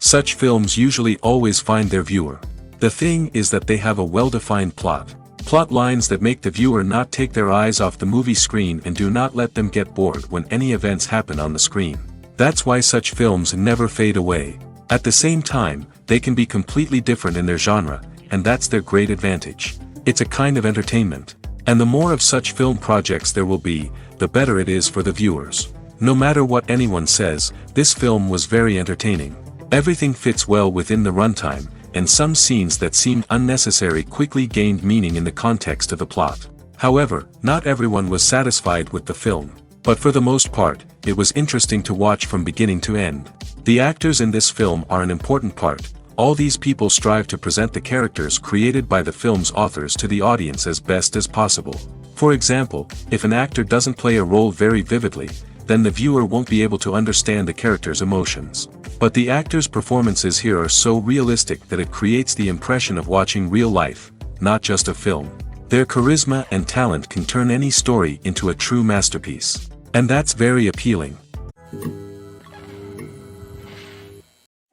Such films usually always find their viewer. The thing is that they have a well-defined plot. Plot lines that make the viewer not take their eyes off the movie screen and do not let them get bored when any events happen on the screen. That's why such films never fade away. At the same time, they can be completely different in their genre, and that's their great advantage. It's a kind of entertainment. And the more of such film projects there will be, the better it is for the viewers. No matter what anyone says, this film was very entertaining. Everything fits well within the runtime, and some scenes that seemed unnecessary quickly gained meaning in the context of the plot. However, not everyone was satisfied with the film. But for the most part, it was interesting to watch from beginning to end. The actors in this film are an important part. All these people strive to present the characters created by the film's authors to the audience as best as possible. For example, if an actor doesn't play a role very vividly, then the viewer won't be able to understand the character's emotions. But the actors' performances here are so realistic that it creates the impression of watching real life, not just a film. Their charisma and talent can turn any story into a true masterpiece. And that's very appealing.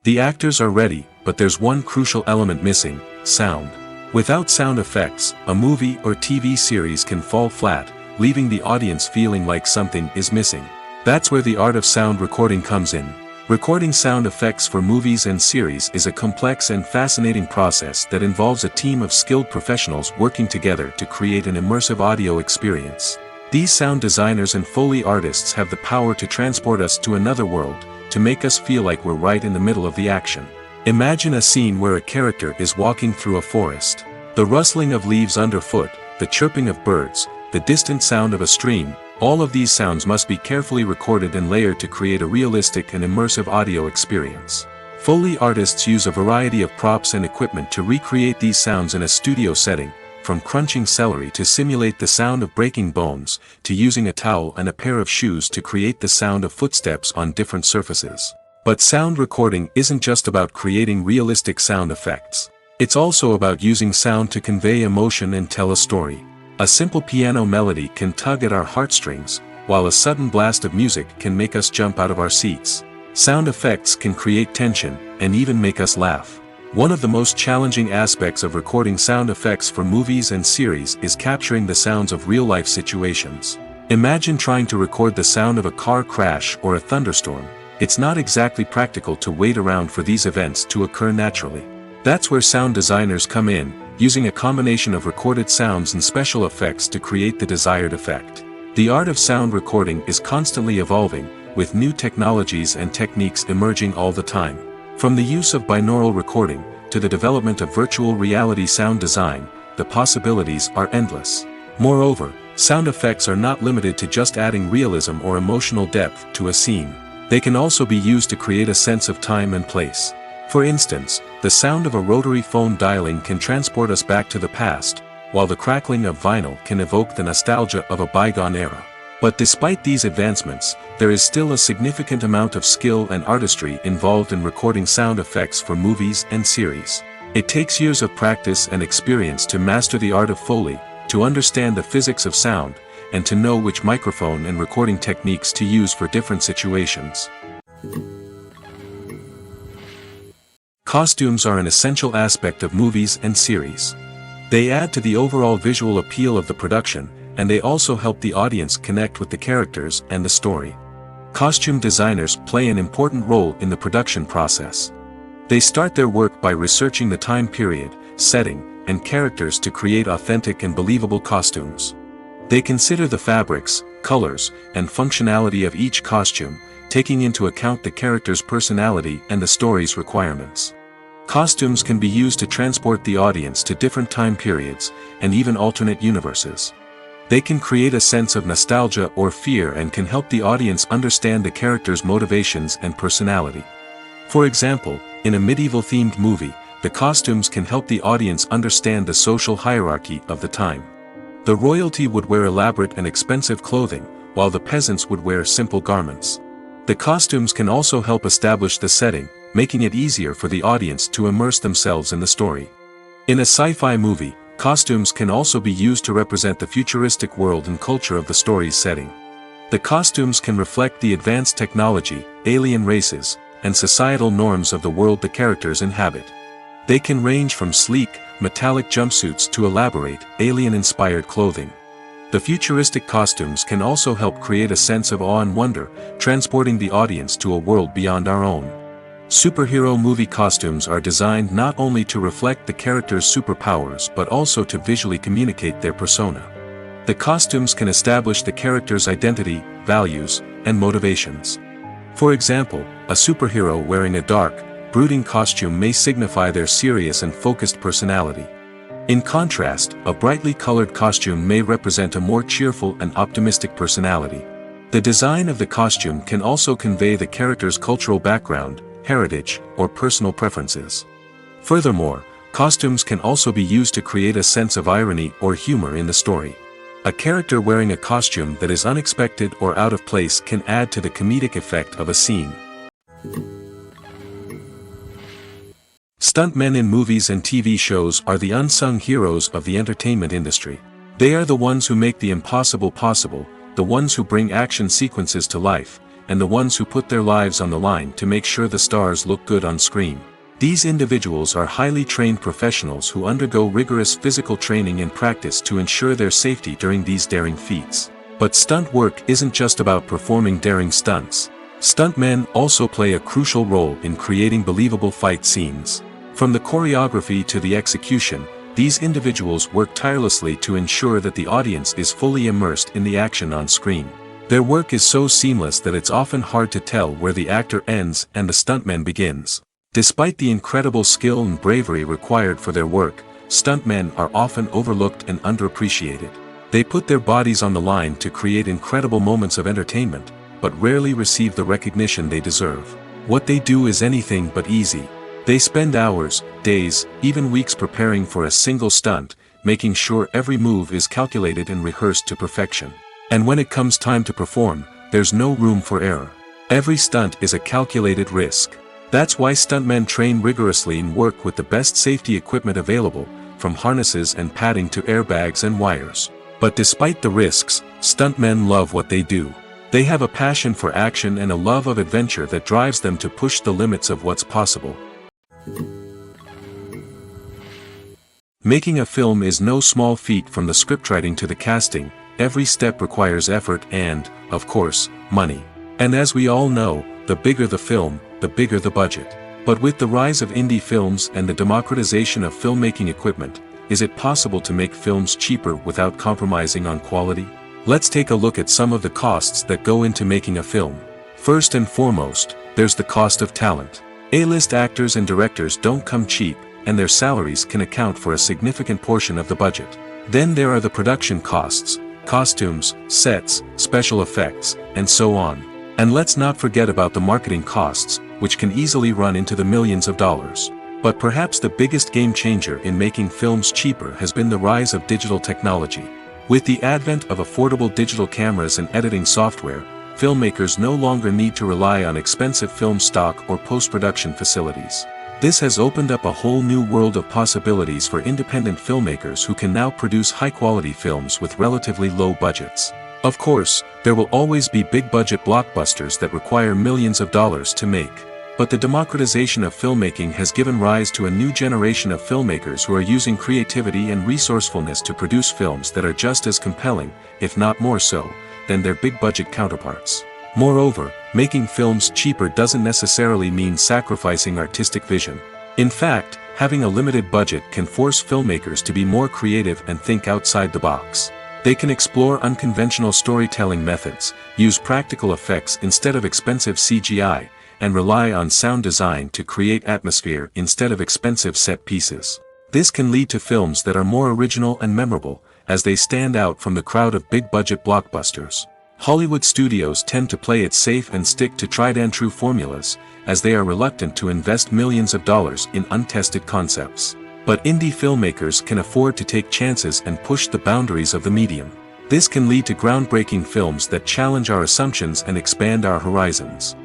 The actors are ready, but there's one crucial element missing: sound. Without sound effects, a movie or TV series can fall flat, leaving the audience feeling like something is missing. That's where the art of sound recording comes in. Recording sound effects for movies and series is a complex and fascinating process that involves a team of skilled professionals working together to create an immersive audio experience. These sound designers and Foley artists have the power to transport us to another world, to make us feel like we're right in the middle of the action. Imagine a scene where a character is walking through a forest. The rustling of leaves underfoot, the chirping of birds, the distant sound of a stream, all of these sounds must be carefully recorded and layered to create a realistic and immersive audio experience. Foley artists use a variety of props and equipment to recreate these sounds in a studio setting, from crunching celery to simulate the sound of breaking bones, to using a towel and a pair of shoes to create the sound of footsteps on different surfaces. But sound recording isn't just about creating realistic sound effects. It's also about using sound to convey emotion and tell a story. A simple piano melody can tug at our heartstrings, while a sudden blast of music can make us jump out of our seats. Sound effects can create tension, and even make us laugh. One of the most challenging aspects of recording sound effects for movies and series is capturing the sounds of real-life situations. Imagine trying to record the sound of a car crash or a thunderstorm. It's not exactly practical to wait around for these events to occur naturally. That's where sound designers come in, using a combination of recorded sounds and special effects to create the desired effect. The art of sound recording is constantly evolving, with new technologies and techniques emerging all the time. From the use of binaural recording, to the development of virtual reality sound design, the possibilities are endless. Moreover, sound effects are not limited to just adding realism or emotional depth to a scene. They can also be used to create a sense of time and place. For instance, the sound of a rotary phone dialing can transport us back to the past, while the crackling of vinyl can evoke the nostalgia of a bygone era. But despite these advancements, there is still a significant amount of skill and artistry involved in recording sound effects for movies and series. It takes years of practice and experience to master the art of Foley, to understand the physics of sound, and to know which microphone and recording techniques to use for different situations. Costumes are an essential aspect of movies and series. They add to the overall visual appeal of the production, and they also help the audience connect with the characters and the story. Costume designers play an important role in the production process. They start their work by researching the time period, setting, and characters to create authentic and believable costumes. They consider the fabrics, colors, and functionality of each costume, taking into account the character's personality and the story's requirements. Costumes can be used to transport the audience to different time periods, and even alternate universes. They can create a sense of nostalgia or fear and can help the audience understand the character's motivations and personality. For example, in a medieval-themed movie, the costumes can help the audience understand the social hierarchy of the time. The royalty would wear elaborate and expensive clothing, while the peasants would wear simple garments. The costumes can also help establish the setting, making it easier for the audience to immerse themselves in the story. In a sci-fi movie, costumes can also be used to represent the futuristic world and culture of the story's setting. The costumes can reflect the advanced technology, alien races, and societal norms of the world the characters inhabit. They can range from sleek, metallic jumpsuits to elaborate, alien-inspired clothing. The futuristic costumes can also help create a sense of awe and wonder, transporting the audience to a world beyond our own. Superhero movie costumes are designed not only to reflect the character's superpowers but also to visually communicate their persona. The costumes can establish the character's identity, values, and motivations. For example, a superhero wearing a dark, brooding costume may signify their serious and focused personality. In contrast, a brightly colored costume may represent a more cheerful and optimistic personality. The design of the costume can also convey the character's cultural background, heritage, or personal preferences. Furthermore, costumes can also be used to create a sense of irony or humor in the story. A character wearing a costume that is unexpected or out of place can add to the comedic effect of a scene. Stuntmen in movies and TV shows are the unsung heroes of the entertainment industry. They are the ones who make the impossible possible, the ones who bring action sequences to life, and the ones who put their lives on the line to make sure the stars look good on screen. These individuals are highly trained professionals who undergo rigorous physical training and practice to ensure their safety during these daring feats. But stunt work isn't just about performing daring stunts. Stuntmen also play a crucial role in creating believable fight scenes. From the choreography to the execution, these individuals work tirelessly to ensure that the audience is fully immersed in the action on screen. Their work is so seamless that it's often hard to tell where the actor ends and the stuntman begins. Despite the incredible skill and bravery required for their work, stuntmen are often overlooked and underappreciated. They put their bodies on the line to create incredible moments of entertainment, but rarely receive the recognition they deserve. What they do is anything but easy. They spend hours, days, even weeks preparing for a single stunt, making sure every move is calculated and rehearsed to perfection. And when it comes time to perform, there's no room for error. Every stunt is a calculated risk. That's why stuntmen train rigorously and work with the best safety equipment available, from harnesses and padding to airbags and wires. But despite the risks, stuntmen love what they do. They have a passion for action and a love of adventure that drives them to push the limits of what's possible. Making a film is no small feat. From the scriptwriting to the casting, every step requires effort and, of course, money. And as we all know, the bigger the film, the bigger the budget. But with the rise of indie films and the democratization of filmmaking equipment, is it possible to make films cheaper without compromising on quality? Let's take a look at some of the costs that go into making a film. First and foremost, there's the cost of talent. A-list actors and directors don't come cheap, and their salaries can account for a significant portion of the budget. Then there are the production costs, costumes, sets, special effects, and so on. And let's not forget about the marketing costs, which can easily run into the millions of dollars. But perhaps the biggest game changer in making films cheaper has been the rise of digital technology. With the advent of affordable digital cameras and editing software, filmmakers no longer need to rely on expensive film stock or post-production facilities. This has opened up a whole new world of possibilities for independent filmmakers who can now produce high-quality films with relatively low budgets. Of course, there will always be big-budget blockbusters that require millions of dollars to make. But the democratization of filmmaking has given rise to a new generation of filmmakers who are using creativity and resourcefulness to produce films that are just as compelling, if not more so, than their big-budget counterparts. Moreover, making films cheaper doesn't necessarily mean sacrificing artistic vision. In fact, having a limited budget can force filmmakers to be more creative and think outside the box. They can explore unconventional storytelling methods, use practical effects instead of expensive CGI, and rely on sound design to create atmosphere instead of expensive set pieces. This can lead to films that are more original and memorable, as they stand out from the crowd of big-budget blockbusters. Hollywood studios tend to play it safe and stick to tried-and-true formulas, as they are reluctant to invest millions of dollars in untested concepts. But indie filmmakers can afford to take chances and push the boundaries of the medium. This can lead to groundbreaking films that challenge our assumptions and expand our horizons.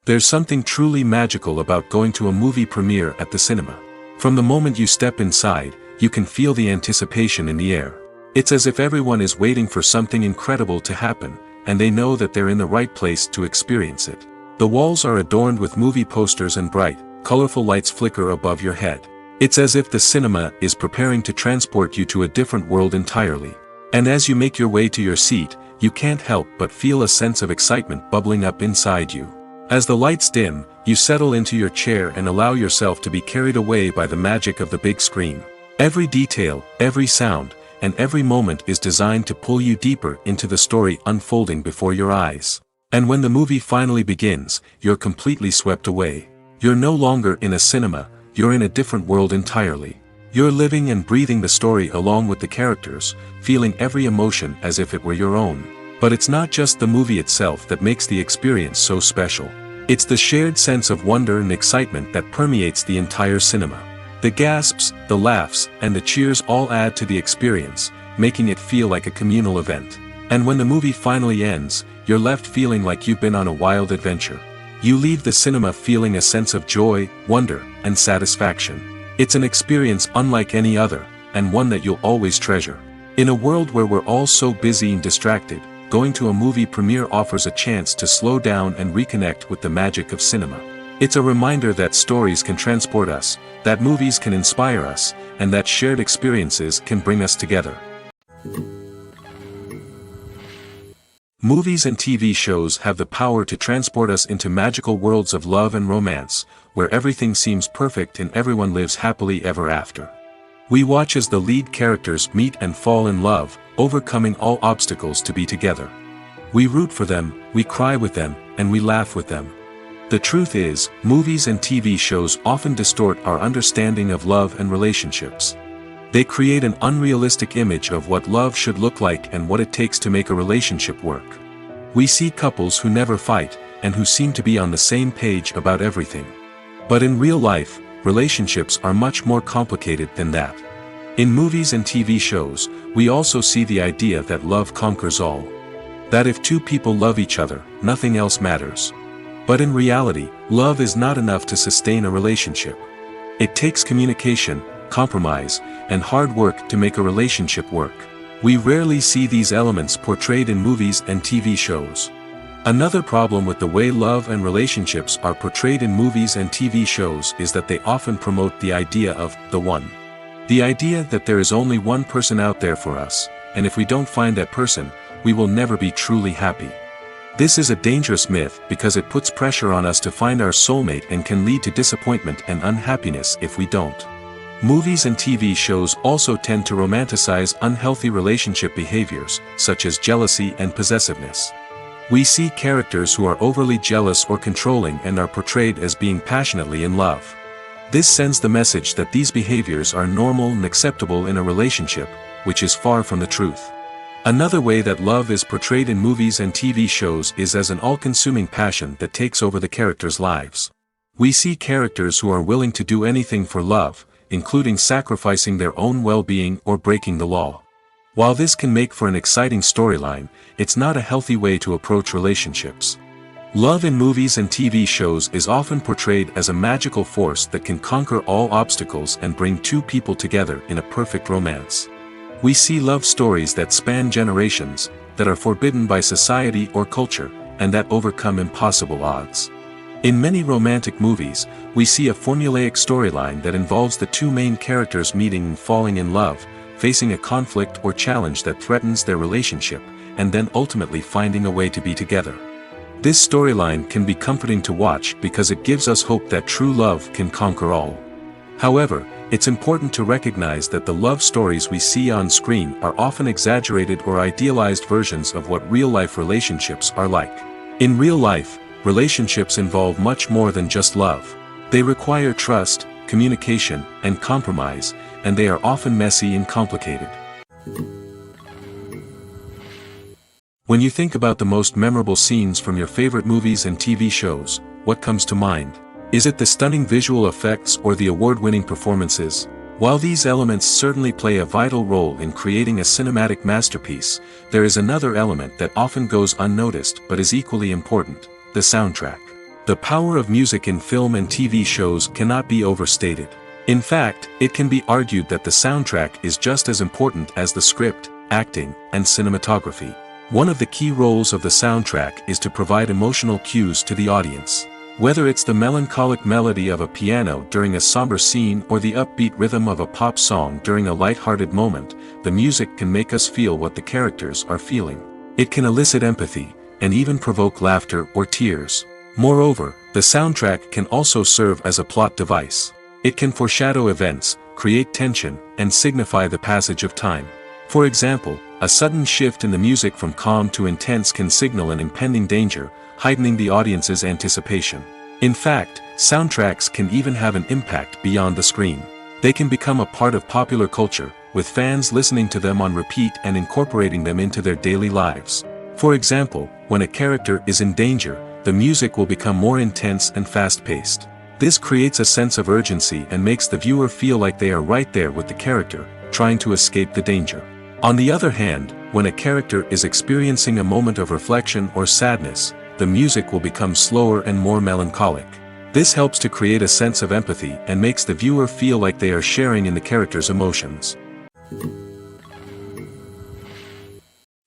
There's something truly magical about going to a movie premiere at the cinema. From the moment you step inside, you can feel the anticipation in the air. It's as if everyone is waiting for something incredible to happen, and they know that they're in the right place to experience it. The walls are adorned with movie posters and bright, colorful lights flicker above your head. It's as if the cinema is preparing to transport you to a different world entirely. And as you make your way to your seat, you can't help but feel a sense of excitement bubbling up inside you. As the lights dim, you settle into your chair and allow yourself to be carried away by the magic of the big screen. Every detail, every sound, and every moment is designed to pull you deeper into the story unfolding before your eyes. And when the movie finally begins, you're completely swept away. You're no longer in a cinema, you're in a different world entirely. You're living and breathing the story along with the characters, feeling every emotion as if it were your own. But it's not just the movie itself that makes the experience so special. It's the shared sense of wonder and excitement that permeates the entire cinema. The gasps, the laughs, and the cheers all add to the experience, making it feel like a communal event. And when the movie finally ends, you're left feeling like you've been on a wild adventure. You leave the cinema feeling a sense of joy, wonder, and satisfaction. It's an experience unlike any other, and one that you'll always treasure. In a world where we're all so busy and distracted, going to a movie premiere offers a chance to slow down and reconnect with the magic of cinema. It's a reminder that stories can transport us, that movies can inspire us, and that shared experiences can bring us together. Movies and TV shows have the power to transport us into magical worlds of love and romance, where everything seems perfect and everyone lives happily ever after. We watch as the lead characters meet and fall in love, overcoming all obstacles to be together. We root for them, we cry with them, and we laugh with them. The truth is, movies and TV shows often distort our understanding of love and relationships. They create an unrealistic image of what love should look like and what it takes to make a relationship work. We see couples who never fight, and who seem to be on the same page about everything. But in real life, relationships are much more complicated than that. In movies and TV shows, we also see the idea that love conquers all. That if two people love each other, nothing else matters. But in reality, love is not enough to sustain a relationship. It takes communication, compromise, and hard work to make a relationship work. We rarely see these elements portrayed in movies and TV shows. Another problem with the way love and relationships are portrayed in movies and TV shows is that they often promote the idea of the one. The idea that there is only one person out there for us, and if we don't find that person, we will never be truly happy. This is a dangerous myth because it puts pressure on us to find our soulmate and can lead to disappointment and unhappiness if we don't. Movies and TV shows also tend to romanticize unhealthy relationship behaviors, such as jealousy and possessiveness. We see characters who are overly jealous or controlling and are portrayed as being passionately in love. This sends the message that these behaviors are normal and acceptable in a relationship, which is far from the truth. Another way that love is portrayed in movies and TV shows is as an all-consuming passion that takes over the characters' lives. We see characters who are willing to do anything for love, including sacrificing their own well-being or breaking the law. While this can make for an exciting storyline, it's not a healthy way to approach relationships. Love in movies and TV shows is often portrayed as a magical force that can conquer all obstacles and bring two people together in a perfect romance. We see love stories that span generations, that are forbidden by society or culture, and that overcome impossible odds. In many romantic movies, we see a formulaic storyline that involves the two main characters meeting and falling in love, facing a conflict or challenge that threatens their relationship, and then ultimately finding a way to be together. This storyline can be comforting to watch because it gives us hope that true love can conquer all. However, it's important to recognize that the love stories we see on screen are often exaggerated or idealized versions of what real-life relationships are like. In real life, relationships involve much more than just love. They require trust, communication, and compromise, and they are often messy and complicated. When you think about the most memorable scenes from your favorite movies and TV shows, what comes to mind? Is it the stunning visual effects or the award-winning performances? While these elements certainly play a vital role in creating a cinematic masterpiece, there is another element that often goes unnoticed but is equally important: the soundtrack. The power of music in film and TV shows cannot be overstated. In fact, it can be argued that the soundtrack is just as important as the script, acting, and cinematography. One of the key roles of the soundtrack is to provide emotional cues to the audience. Whether it's the melancholic melody of a piano during a somber scene or the upbeat rhythm of a pop song during a light-hearted moment, the music can make us feel what the characters are feeling. It can elicit empathy, and even provoke laughter or tears. Moreover, the soundtrack can also serve as a plot device. It can foreshadow events, create tension, and signify the passage of time. For example, a sudden shift in the music from calm to intense can signal an impending danger, heightening the audience's anticipation. In fact, soundtracks can even have an impact beyond the screen. They can become a part of popular culture, with fans listening to them on repeat and incorporating them into their daily lives. For example, when a character is in danger, the music will become more intense and fast-paced. This creates a sense of urgency and makes the viewer feel like they are right there with the character, trying to escape the danger. On the other hand, when a character is experiencing a moment of reflection or sadness, the music will become slower and more melancholic. This helps to create a sense of empathy and makes the viewer feel like they are sharing in the character's emotions.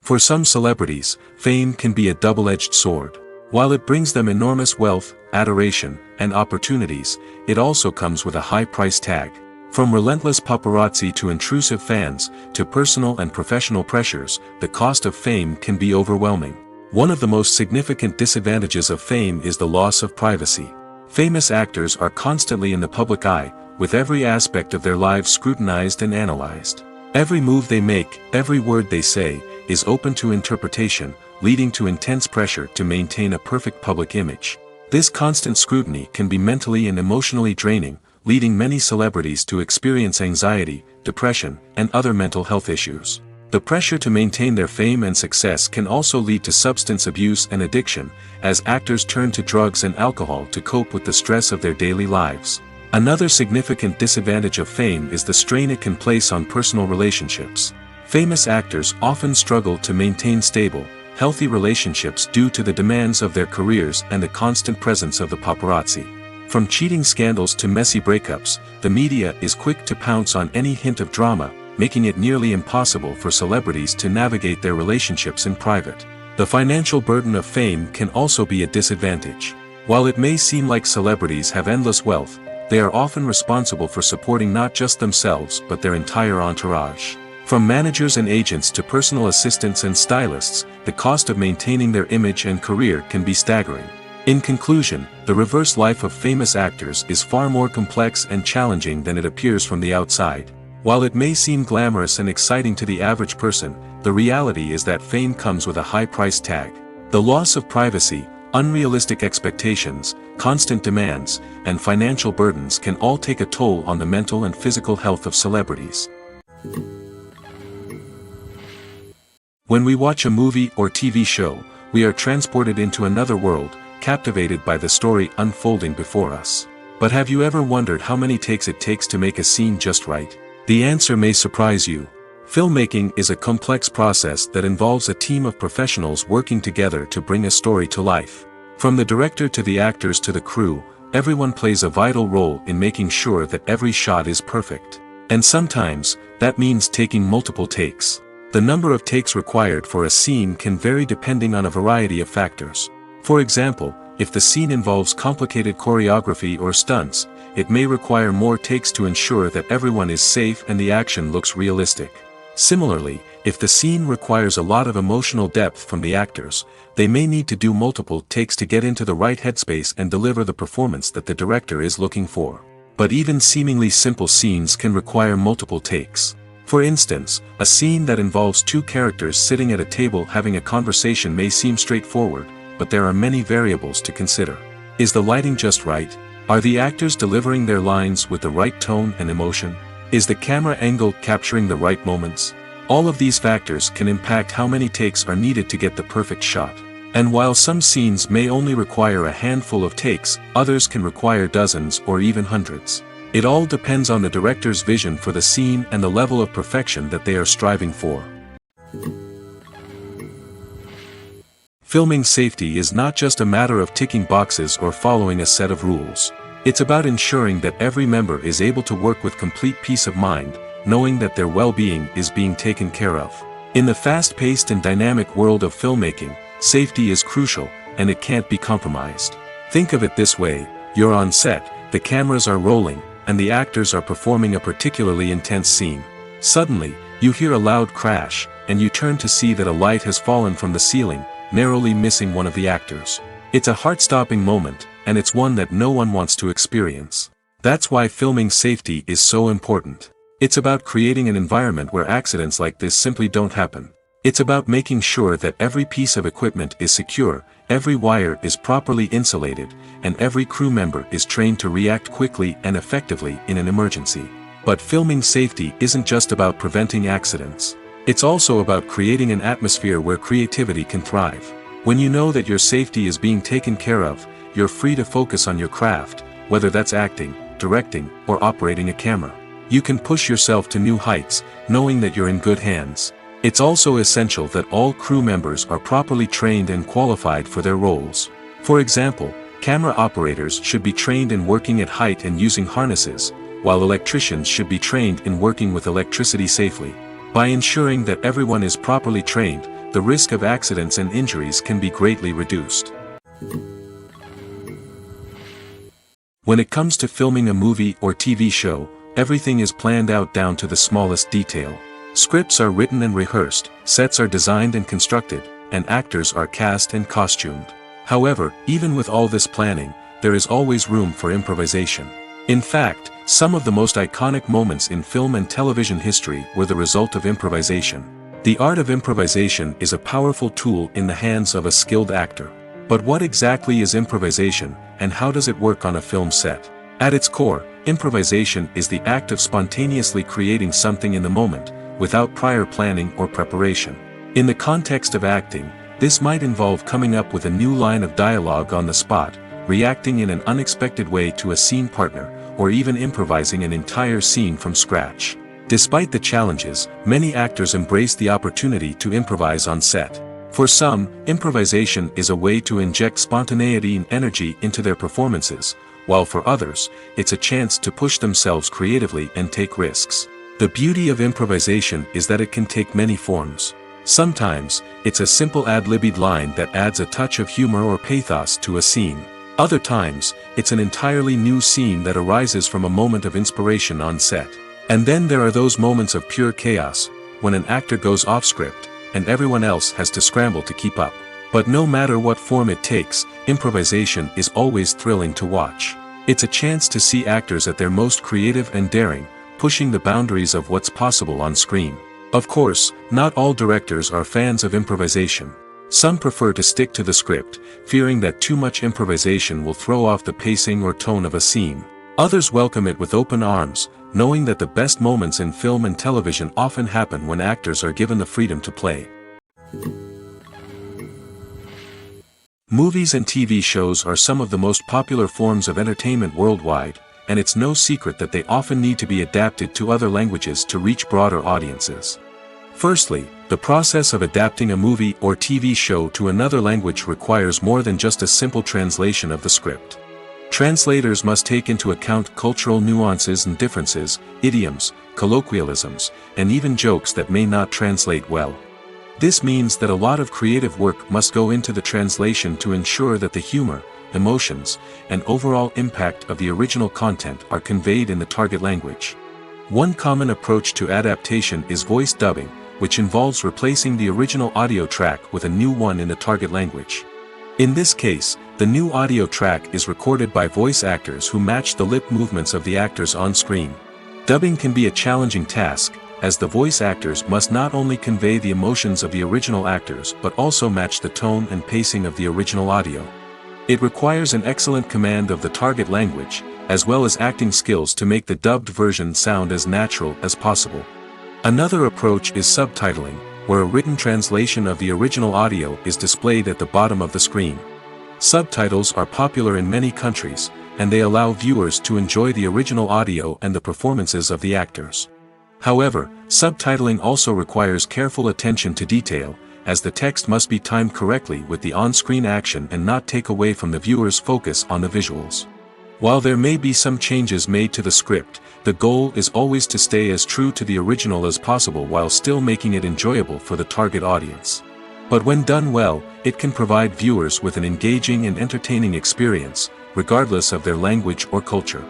For some celebrities, fame can be a double-edged sword. While it brings them enormous wealth, adoration, and opportunities, it also comes with a high price tag. From relentless paparazzi to intrusive fans, to personal and professional pressures, the cost of fame can be overwhelming. One of the most significant disadvantages of fame is the loss of privacy. Famous actors are constantly in the public eye, with every aspect of their lives scrutinized and analyzed. Every move they make, every word they say, is open to interpretation, leading to intense pressure to maintain a perfect public image. This constant scrutiny can be mentally and emotionally draining, leading many celebrities to experience anxiety, depression, and other mental health issues. The pressure to maintain their fame and success can also lead to substance abuse and addiction, as actors turn to drugs and alcohol to cope with the stress of their daily lives. Another significant disadvantage of fame is the strain it can place on personal relationships. Famous actors often struggle to maintain stable, healthy relationships due to the demands of their careers and the constant presence of the paparazzi. From cheating scandals to messy breakups, the media is quick to pounce on any hint of drama, making it nearly impossible for celebrities to navigate their relationships in private. The financial burden of fame can also be a disadvantage. While it may seem like celebrities have endless wealth, they are often responsible for supporting not just themselves but their entire entourage. From managers and agents to personal assistants and stylists, the cost of maintaining their image and career can be staggering. In conclusion, the reverse life of famous actors is far more complex and challenging than it appears from the outside. While it may seem glamorous and exciting to the average person, the reality is that fame comes with a high price tag. The loss of privacy, unrealistic expectations, constant demands, and financial burdens can all take a toll on the mental and physical health of celebrities. When we watch a movie or TV show, we are transported into another world, captivated by the story unfolding before us. But have you ever wondered how many takes it takes to make a scene just right? The answer may surprise you. Filmmaking is a complex process that involves a team of professionals working together to bring a story to life. From the director to the actors to the crew, everyone plays a vital role in making sure that every shot is perfect. And sometimes, that means taking multiple takes. The number of takes required for a scene can vary depending on a variety of factors. For example, if the scene involves complicated choreography or stunts, it may require more takes to ensure that everyone is safe and the action looks realistic. Similarly, if the scene requires a lot of emotional depth from the actors, they may need to do multiple takes to get into the right headspace and deliver the performance that the director is looking for. But even seemingly simple scenes can require multiple takes. For instance, a scene that involves two characters sitting at a table having a conversation may seem straightforward, but there are many variables to consider. Is the lighting just right? Are the actors delivering their lines with the right tone and emotion? Is the camera angle capturing the right moments? All of these factors can impact how many takes are needed to get the perfect shot. And while some scenes may only require a handful of takes, others can require dozens or even hundreds. It all depends on the director's vision for the scene and the level of perfection that they are striving for. Filming safety is not just a matter of ticking boxes or following a set of rules. It's about ensuring that every member is able to work with complete peace of mind, knowing that their well-being is being taken care of. In the fast-paced and dynamic world of filmmaking, safety is crucial, and it can't be compromised. Think of it this way: you're on set, the cameras are rolling, and the actors are performing a particularly intense scene. Suddenly, you hear a loud crash, and you turn to see that a light has fallen from the ceiling, narrowly missing one of the actors. It's a heart-stopping moment, and it's one that no one wants to experience. That's why filming safety is so important. It's about creating an environment where accidents like this simply don't happen. It's about making sure that every piece of equipment is secure, every wire is properly insulated, and every crew member is trained to react quickly and effectively in an emergency. But filming safety isn't just about preventing accidents. It's also about creating an atmosphere where creativity can thrive. When you know that your safety is being taken care of, you're free to focus on your craft, whether that's acting, directing, or operating a camera. You can push yourself to new heights, knowing that you're in good hands. It's also essential that all crew members are properly trained and qualified for their roles. For example, camera operators should be trained in working at height and using harnesses, while electricians should be trained in working with electricity safely. By ensuring that everyone is properly trained, the risk of accidents and injuries can be greatly reduced. When it comes to filming a movie or TV show, everything is planned out down to the smallest detail. Scripts are written and rehearsed, sets are designed and constructed, and actors are cast and costumed. However, even with all this planning, there is always room for improvisation. In fact, some of the most iconic moments in film and television history were the result of improvisation. The art of improvisation is a powerful tool in the hands of a skilled actor. But what exactly is improvisation, and how does it work on a film set? At its core, improvisation is the act of spontaneously creating something in the moment, without prior planning or preparation. In the context of acting, this might involve coming up with a new line of dialogue on the spot, reacting in an unexpected way to a scene partner, or even improvising an entire scene from scratch. Despite the challenges, many actors embrace the opportunity to improvise on set. For some, improvisation is a way to inject spontaneity and energy into their performances, while for others, it's a chance to push themselves creatively and take risks. The beauty of improvisation is that it can take many forms. Sometimes, it's a simple ad-libbed line that adds a touch of humor or pathos to a scene. Other times, it's an entirely new scene that arises from a moment of inspiration on set. And then there are those moments of pure chaos, when an actor goes off script, and everyone else has to scramble to keep up. But no matter what form it takes, improvisation is always thrilling to watch. It's a chance to see actors at their most creative and daring, pushing the boundaries of what's possible on screen. Of course, not all directors are fans of improvisation. Some prefer to stick to the script, fearing that too much improvisation will throw off the pacing or tone of a scene. Others welcome it with open arms, knowing that the best moments in film and television often happen when actors are given the freedom to play. Movies and TV shows are some of the most popular forms of entertainment worldwide, and it's no secret that they often need to be adapted to other languages to reach broader audiences. Firstly, the process of adapting a movie or TV show to another language requires more than just a simple translation of the script. Translators must take into account cultural nuances and differences, idioms, colloquialisms, and even jokes that may not translate well. This means that a lot of creative work must go into the translation to ensure that the humor, emotions, and overall impact of the original content are conveyed in the target language. One common approach to adaptation is voice dubbing, which involves replacing the original audio track with a new one in the target language. In this case, the new audio track is recorded by voice actors who match the lip movements of the actors on screen. Dubbing can be a challenging task, as the voice actors must not only convey the emotions of the original actors but also match the tone and pacing of the original audio. It requires an excellent command of the target language, as well as acting skills to make the dubbed version sound as natural as possible. Another approach is subtitling, where a written translation of the original audio is displayed at the bottom of the screen. Subtitles are popular in many countries, and they allow viewers to enjoy the original audio and the performances of the actors. However, subtitling also requires careful attention to detail, as the text must be timed correctly with the on-screen action and not take away from the viewer's focus on the visuals. While there may be some changes made to the script, the goal is always to stay as true to the original as possible while still making it enjoyable for the target audience. But when done well, it can provide viewers with an engaging and entertaining experience, regardless of their language or culture.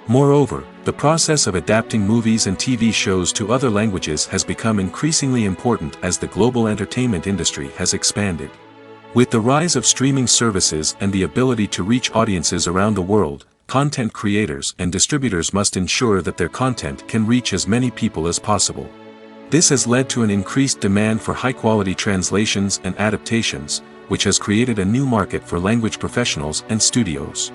Moreover, the process of adapting movies and TV shows to other languages has become increasingly important as the global entertainment industry has expanded. With the rise of streaming services and the ability to reach audiences around the world, content creators and distributors must ensure that their content can reach as many people as possible. This has led to an increased demand for high-quality translations and adaptations, which has created a new market for language professionals and studios.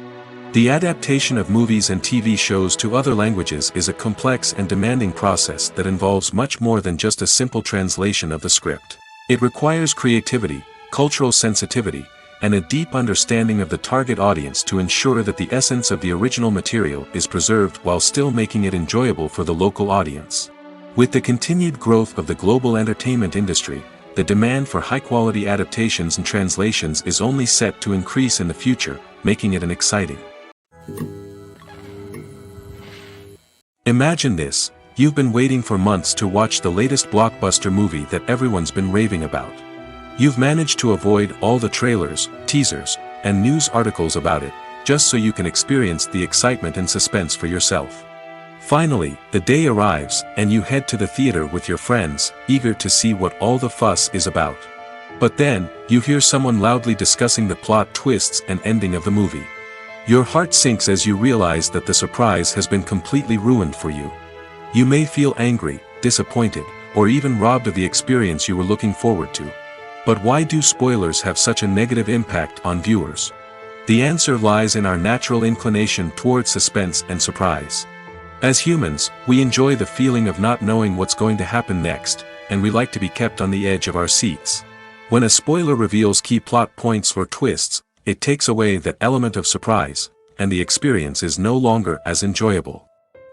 The adaptation of movies and TV shows to other languages is a complex and demanding process that involves much more than just a simple translation of the script. It requires creativity, cultural sensitivity, and a deep understanding of the target audience to ensure that the essence of the original material is preserved while still making it enjoyable for the local audience. With the continued growth of the global entertainment industry, the demand for high-quality adaptations and translations is only set to increase in the future, making it an exciting. Imagine this: you've been waiting for months to watch the latest blockbuster movie that everyone's been raving about. You've managed to avoid all the trailers, teasers, and news articles about it, just so you can experience the excitement and suspense for yourself. Finally, the day arrives, and you head to the theater with your friends, eager to see what all the fuss is about. But then, you hear someone loudly discussing the plot twists and ending of the movie. Your heart sinks as you realize that the surprise has been completely ruined for you. You may feel angry, disappointed, or even robbed of the experience you were looking forward to. But why do spoilers have such a negative impact on viewers? The answer lies in our natural inclination towards suspense and surprise. As humans, we enjoy the feeling of not knowing what's going to happen next, and we like to be kept on the edge of our seats. When a spoiler reveals key plot points or twists, it takes away that element of surprise, and the experience is no longer as enjoyable.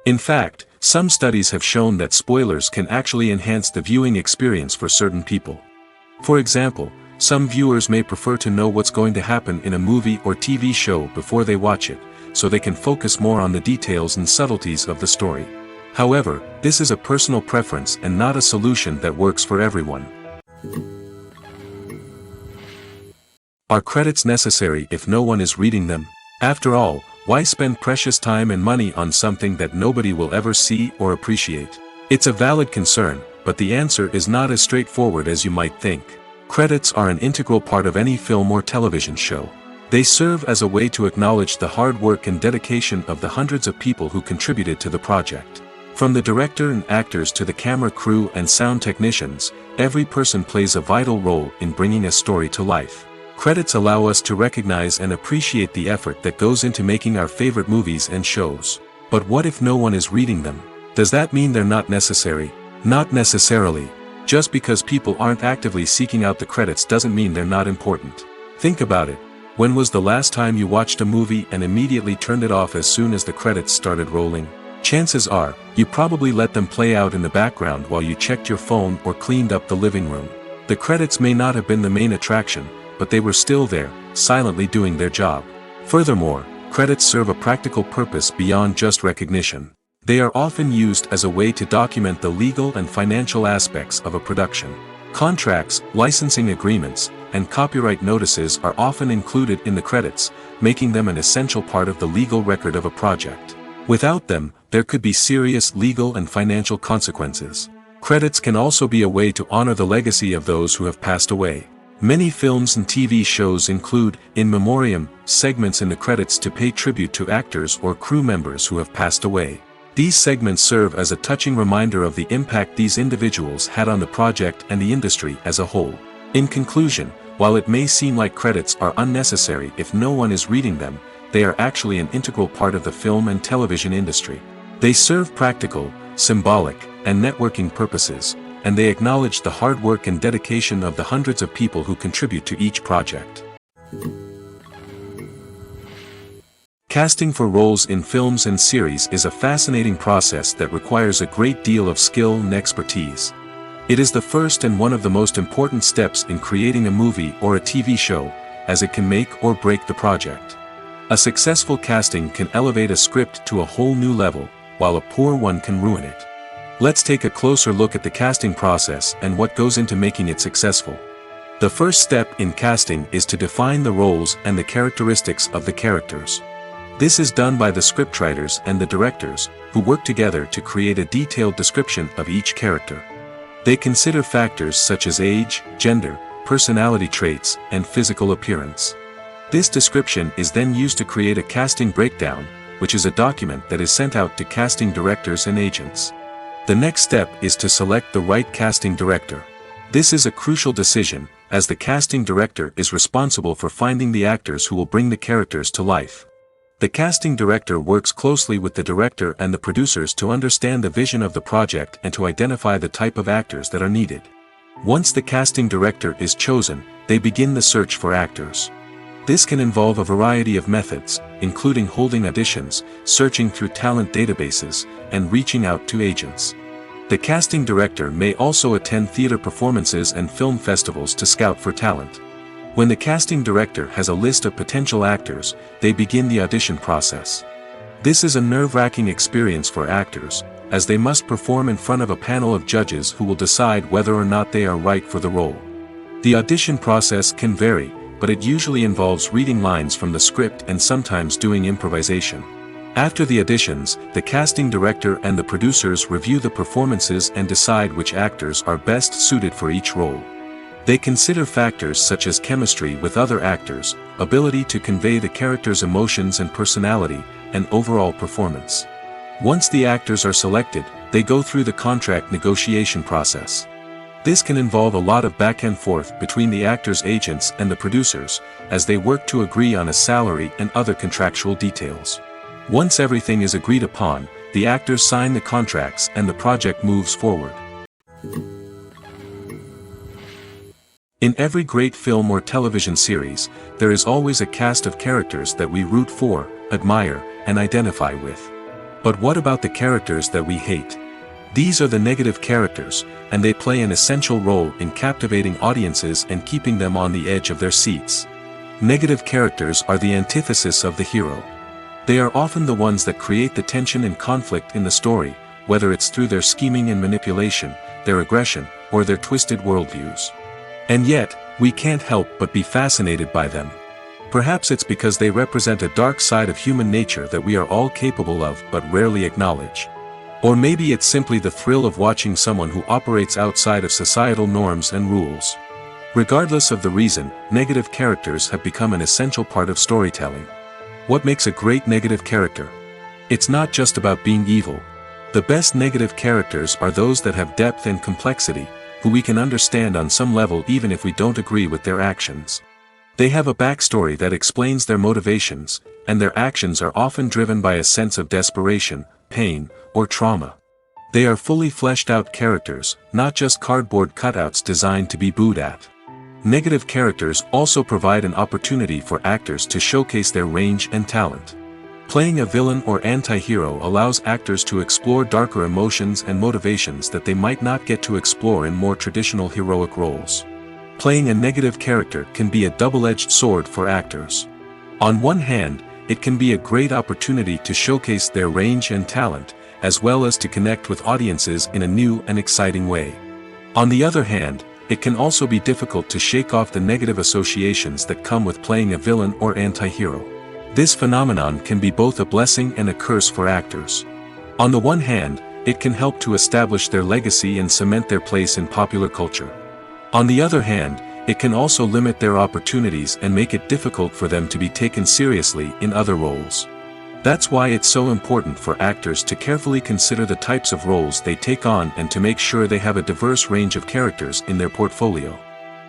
In fact, some studies have shown that spoilers can actually enhance the viewing experience for certain people. For example, some viewers may prefer to know what's going to happen in a movie or TV show before they watch it, so they can focus more on the details and subtleties of the story. However, this is a personal preference and not a solution that works for everyone. Are credits necessary if no one is reading them? After all, why spend precious time and money on something that nobody will ever see or appreciate? It's a valid concern, but the answer is not as straightforward as you might think. Credits are an integral part of any film or television show. They serve as a way to acknowledge the hard work and dedication of the hundreds of people who contributed to the project. From the director and actors to the camera crew and sound technicians, every person plays a vital role in bringing a story to life. Credits allow us to recognize and appreciate the effort that goes into making our favorite movies and shows. But what if no one is reading them? Does that mean they're not necessary? Not necessarily. Just because people aren't actively seeking out the credits doesn't mean they're not important. Think about it. When was the last time you watched a movie and immediately turned it off as soon as the credits started rolling? Chances are, you probably let them play out in the background while you checked your phone or cleaned up the living room. The credits may not have been the main attraction, but they were still there, silently doing their job. Furthermore, credits serve a practical purpose beyond just recognition. They are often used as a way to document the legal and financial aspects of a production. Contracts, licensing agreements, and copyright notices are often included in the credits, making them an essential part of the legal record of a project. Without them, there could be serious legal and financial consequences. Credits can also be a way to honor the legacy of those who have passed away. Many films and TV shows include, in memoriam, segments in the credits to pay tribute to actors or crew members who have passed away. These segments serve as a touching reminder of the impact these individuals had on the project and the industry as a whole. In conclusion, while it may seem like credits are unnecessary if no one is reading them, they are actually an integral part of the film and television industry. They serve practical, symbolic, and networking purposes, and they acknowledge the hard work and dedication of the hundreds of people who contribute to each project. Casting for roles in films and series is a fascinating process that requires a great deal of skill and expertise. It is the first and one of the most important steps in creating a movie or a TV show, as it can make or break the project. A successful casting can elevate a script to a whole new level, while a poor one can ruin it. Let's take a closer look at the casting process and what goes into making it successful. The first step in casting is to define the roles and the characteristics of the characters. This is done by the scriptwriters and the directors, who work together to create a detailed description of each character. They consider factors such as age, gender, personality traits, and physical appearance. This description is then used to create a casting breakdown, which is a document that is sent out to casting directors and agents. The next step is to select the right casting director. This is a crucial decision, as the casting director is responsible for finding the actors who will bring the characters to life. The casting director works closely with the director and the producers to understand the vision of the project and to identify the type of actors that are needed. Once the casting director is chosen, they begin the search for actors. This can involve a variety of methods, including holding auditions, searching through talent databases, and reaching out to agents. The casting director may also attend theater performances and film festivals to scout for talent. When the casting director has a list of potential actors, they begin the audition process. This is a nerve-wracking experience for actors, as they must perform in front of a panel of judges who will decide whether or not they are right for the role. The audition process can vary, but it usually involves reading lines from the script and sometimes doing improvisation. After the auditions, the casting director and the producers review the performances and decide which actors are best suited for each role. They consider factors such as chemistry with other actors, ability to convey the character's emotions and personality, and overall performance. Once the actors are selected, they go through the contract negotiation process. This can involve a lot of back and forth between the actors' agents and the producers, as they work to agree on a salary and other contractual details. Once everything is agreed upon, the actors sign the contracts and the project moves forward. In every great film or television series, there is always a cast of characters that we root for, admire, and identify with. But what about the characters that we hate? These are the negative characters, and they play an essential role in captivating audiences and keeping them on the edge of their seats. Negative characters are the antithesis of the hero. They are often the ones that create the tension and conflict in the story, whether it's through their scheming and manipulation, their aggression, or their twisted worldviews. And yet, we can't help but be fascinated by them. Perhaps it's because they represent a dark side of human nature that we are all capable of but rarely acknowledge. Or maybe it's simply the thrill of watching someone who operates outside of societal norms and rules. Regardless of the reason, negative characters have become an essential part of storytelling. What makes a great negative character? It's not just about being evil. The best negative characters are those that have depth and complexity, who we can understand on some level even if we don't agree with their actions. They have a backstory that explains their motivations, and their actions are often driven by a sense of desperation, pain, or trauma. They are fully fleshed out characters, not just cardboard cutouts designed to be booed at. Negative characters also provide an opportunity for actors to showcase their range and talent. Playing a villain or anti-hero allows actors to explore darker emotions and motivations that they might not get to explore in more traditional heroic roles. Playing a negative character can be a double-edged sword for actors. On one hand, it can be a great opportunity to showcase their range and talent, as well as to connect with audiences in a new and exciting way. On the other hand, it can also be difficult to shake off the negative associations that come with playing a villain or anti-hero. This phenomenon can be both a blessing and a curse for actors. On the one hand, it can help to establish their legacy and cement their place in popular culture. On the other hand, it can also limit their opportunities and make it difficult for them to be taken seriously in other roles. That's why it's so important for actors to carefully consider the types of roles they take on and to make sure they have a diverse range of characters in their portfolio.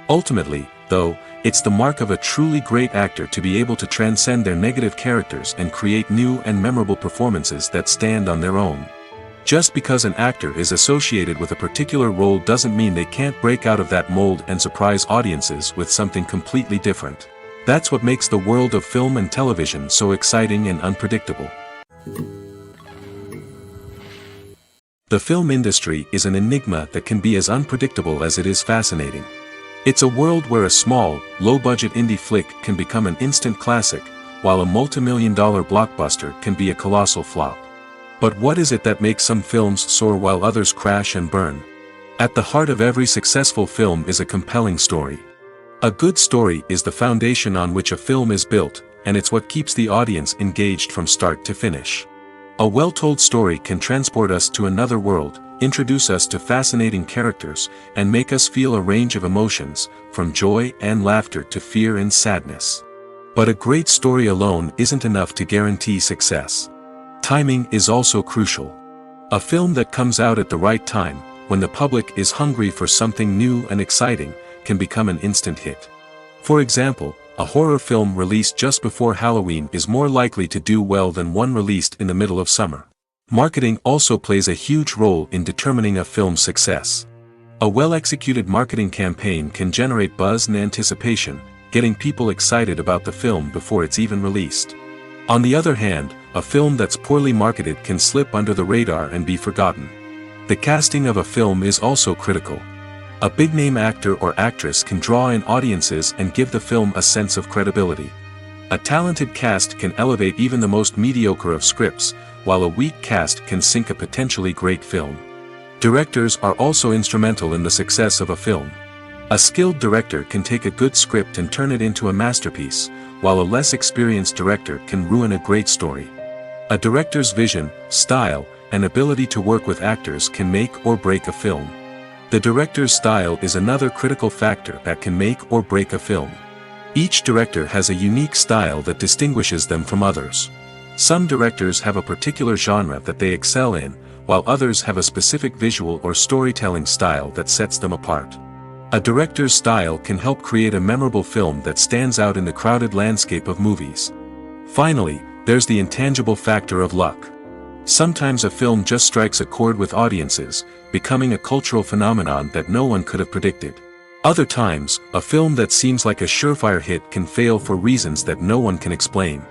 Ultimately, though, it's the mark of a truly great actor to be able to transcend their negative characters and create new and memorable performances that stand on their own. Just because an actor is associated with a particular role doesn't mean they can't break out of that mold and surprise audiences with something completely different. That's what makes the world of film and television so exciting and unpredictable. The film industry is an enigma that can be as unpredictable as it is fascinating. It's a world where a small, low-budget indie flick can become an instant classic, while a multi-million-dollar blockbuster can be a colossal flop. But what is it that makes some films soar while others crash and burn? At the heart of every successful film is a compelling story. A good story is the foundation on which a film is built, and it's what keeps the audience engaged from start to finish. A well-told story can transport us to another world, introduce us to fascinating characters, and make us feel a range of emotions, from joy and laughter to fear and sadness. But a great story alone isn't enough to guarantee success. Timing is also crucial. A film that comes out at the right time, when the public is hungry for something new and exciting, can become an instant hit. For example, a horror film released just before Halloween is more likely to do well than one released in the middle of summer. Marketing also plays a huge role in determining a film's success. A well-executed marketing campaign can generate buzz and anticipation, getting people excited about the film before it's even released. On the other hand, a film that's poorly marketed can slip under the radar and be forgotten. The casting of a film is also critical. A big-name actor or actress can draw in audiences and give the film a sense of credibility. A talented cast can elevate even the most mediocre of scripts, while a weak cast can sink a potentially great film. Directors are also instrumental in the success of a film. A skilled director can take a good script and turn it into a masterpiece, while a less experienced director can ruin a great story. A director's vision, style, and ability to work with actors can make or break a film. The director's style is another critical factor that can make or break a film. Each director has a unique style that distinguishes them from others. Some directors have a particular genre that they excel in, while others have a specific visual or storytelling style that sets them apart. A director's style can help create a memorable film that stands out in the crowded landscape of movies. Finally, there's the intangible factor of luck. Sometimes a film just strikes a chord with audiences, becoming a cultural phenomenon that no one could have predicted. Other times, a film that seems like a surefire hit can fail for reasons that no one can explain.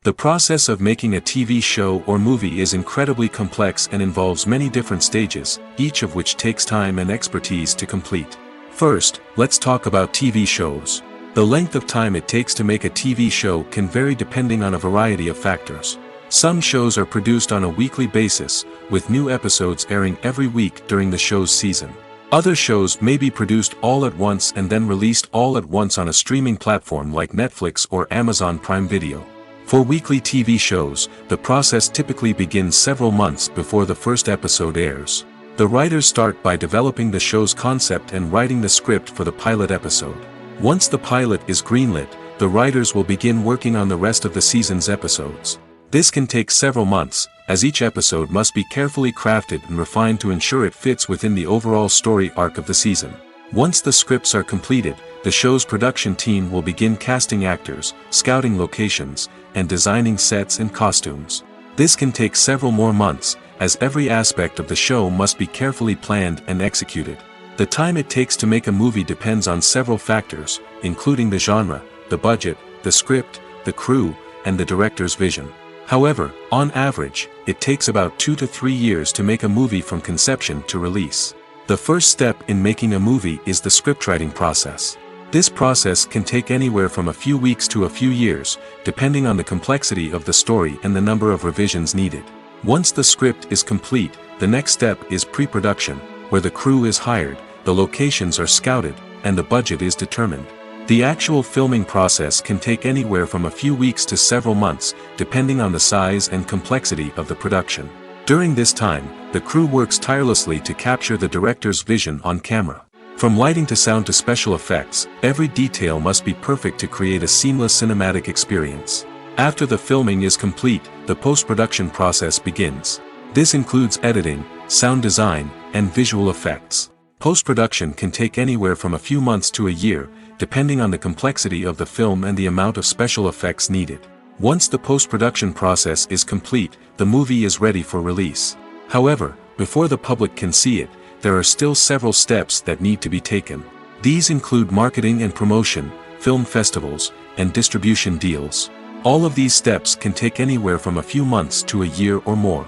The process of making a TV show or movie is incredibly complex and involves many different stages, each of which takes time and expertise to complete. First, let's talk about TV shows. The length of time it takes to make a TV show can vary depending on a variety of factors. Some shows are produced on a weekly basis, with new episodes airing every week during the show's season. Other shows may be produced all at once and then released all at once on a streaming platform like Netflix or Amazon Prime Video. For weekly TV shows, the process typically begins several months before the first episode airs. The writers start by developing the show's concept and writing the script for the pilot episode. Once the pilot is greenlit, the writers will begin working on the rest of the season's episodes. This can take several months, as each episode must be carefully crafted and refined to ensure it fits within the overall story arc of the season. Once the scripts are completed, the show's production team will begin casting actors, scouting locations, and designing sets and costumes. This can take several more months, as every aspect of the show must be carefully planned and executed. The time it takes to make a movie depends on several factors, including the genre, the budget, the script, the crew, and the director's vision. However, on average, it takes about 2 to 3 years to make a movie from conception to release. The first step in making a movie is the scriptwriting process. This process can take anywhere from a few weeks to a few years, depending on the complexity of the story and the number of revisions needed. Once the script is complete, the next step is pre-production, where the crew is hired, the locations are scouted, and the budget is determined. The actual filming process can take anywhere from a few weeks to several months, depending on the size and complexity of the production. During this time, the crew works tirelessly to capture the director's vision on camera. From lighting to sound to special effects, every detail must be perfect to create a seamless cinematic experience. After the filming is complete, the post-production process begins. This includes editing, sound design, and visual effects. Post-production can take anywhere from a few months to a year, depending on the complexity of the film and the amount of special effects needed. Once the post-production process is complete, the movie is ready for release. However, before the public can see it, there are still several steps that need to be taken. These include marketing and promotion, film festivals, and distribution deals. All of these steps can take anywhere from a few months to a year or more.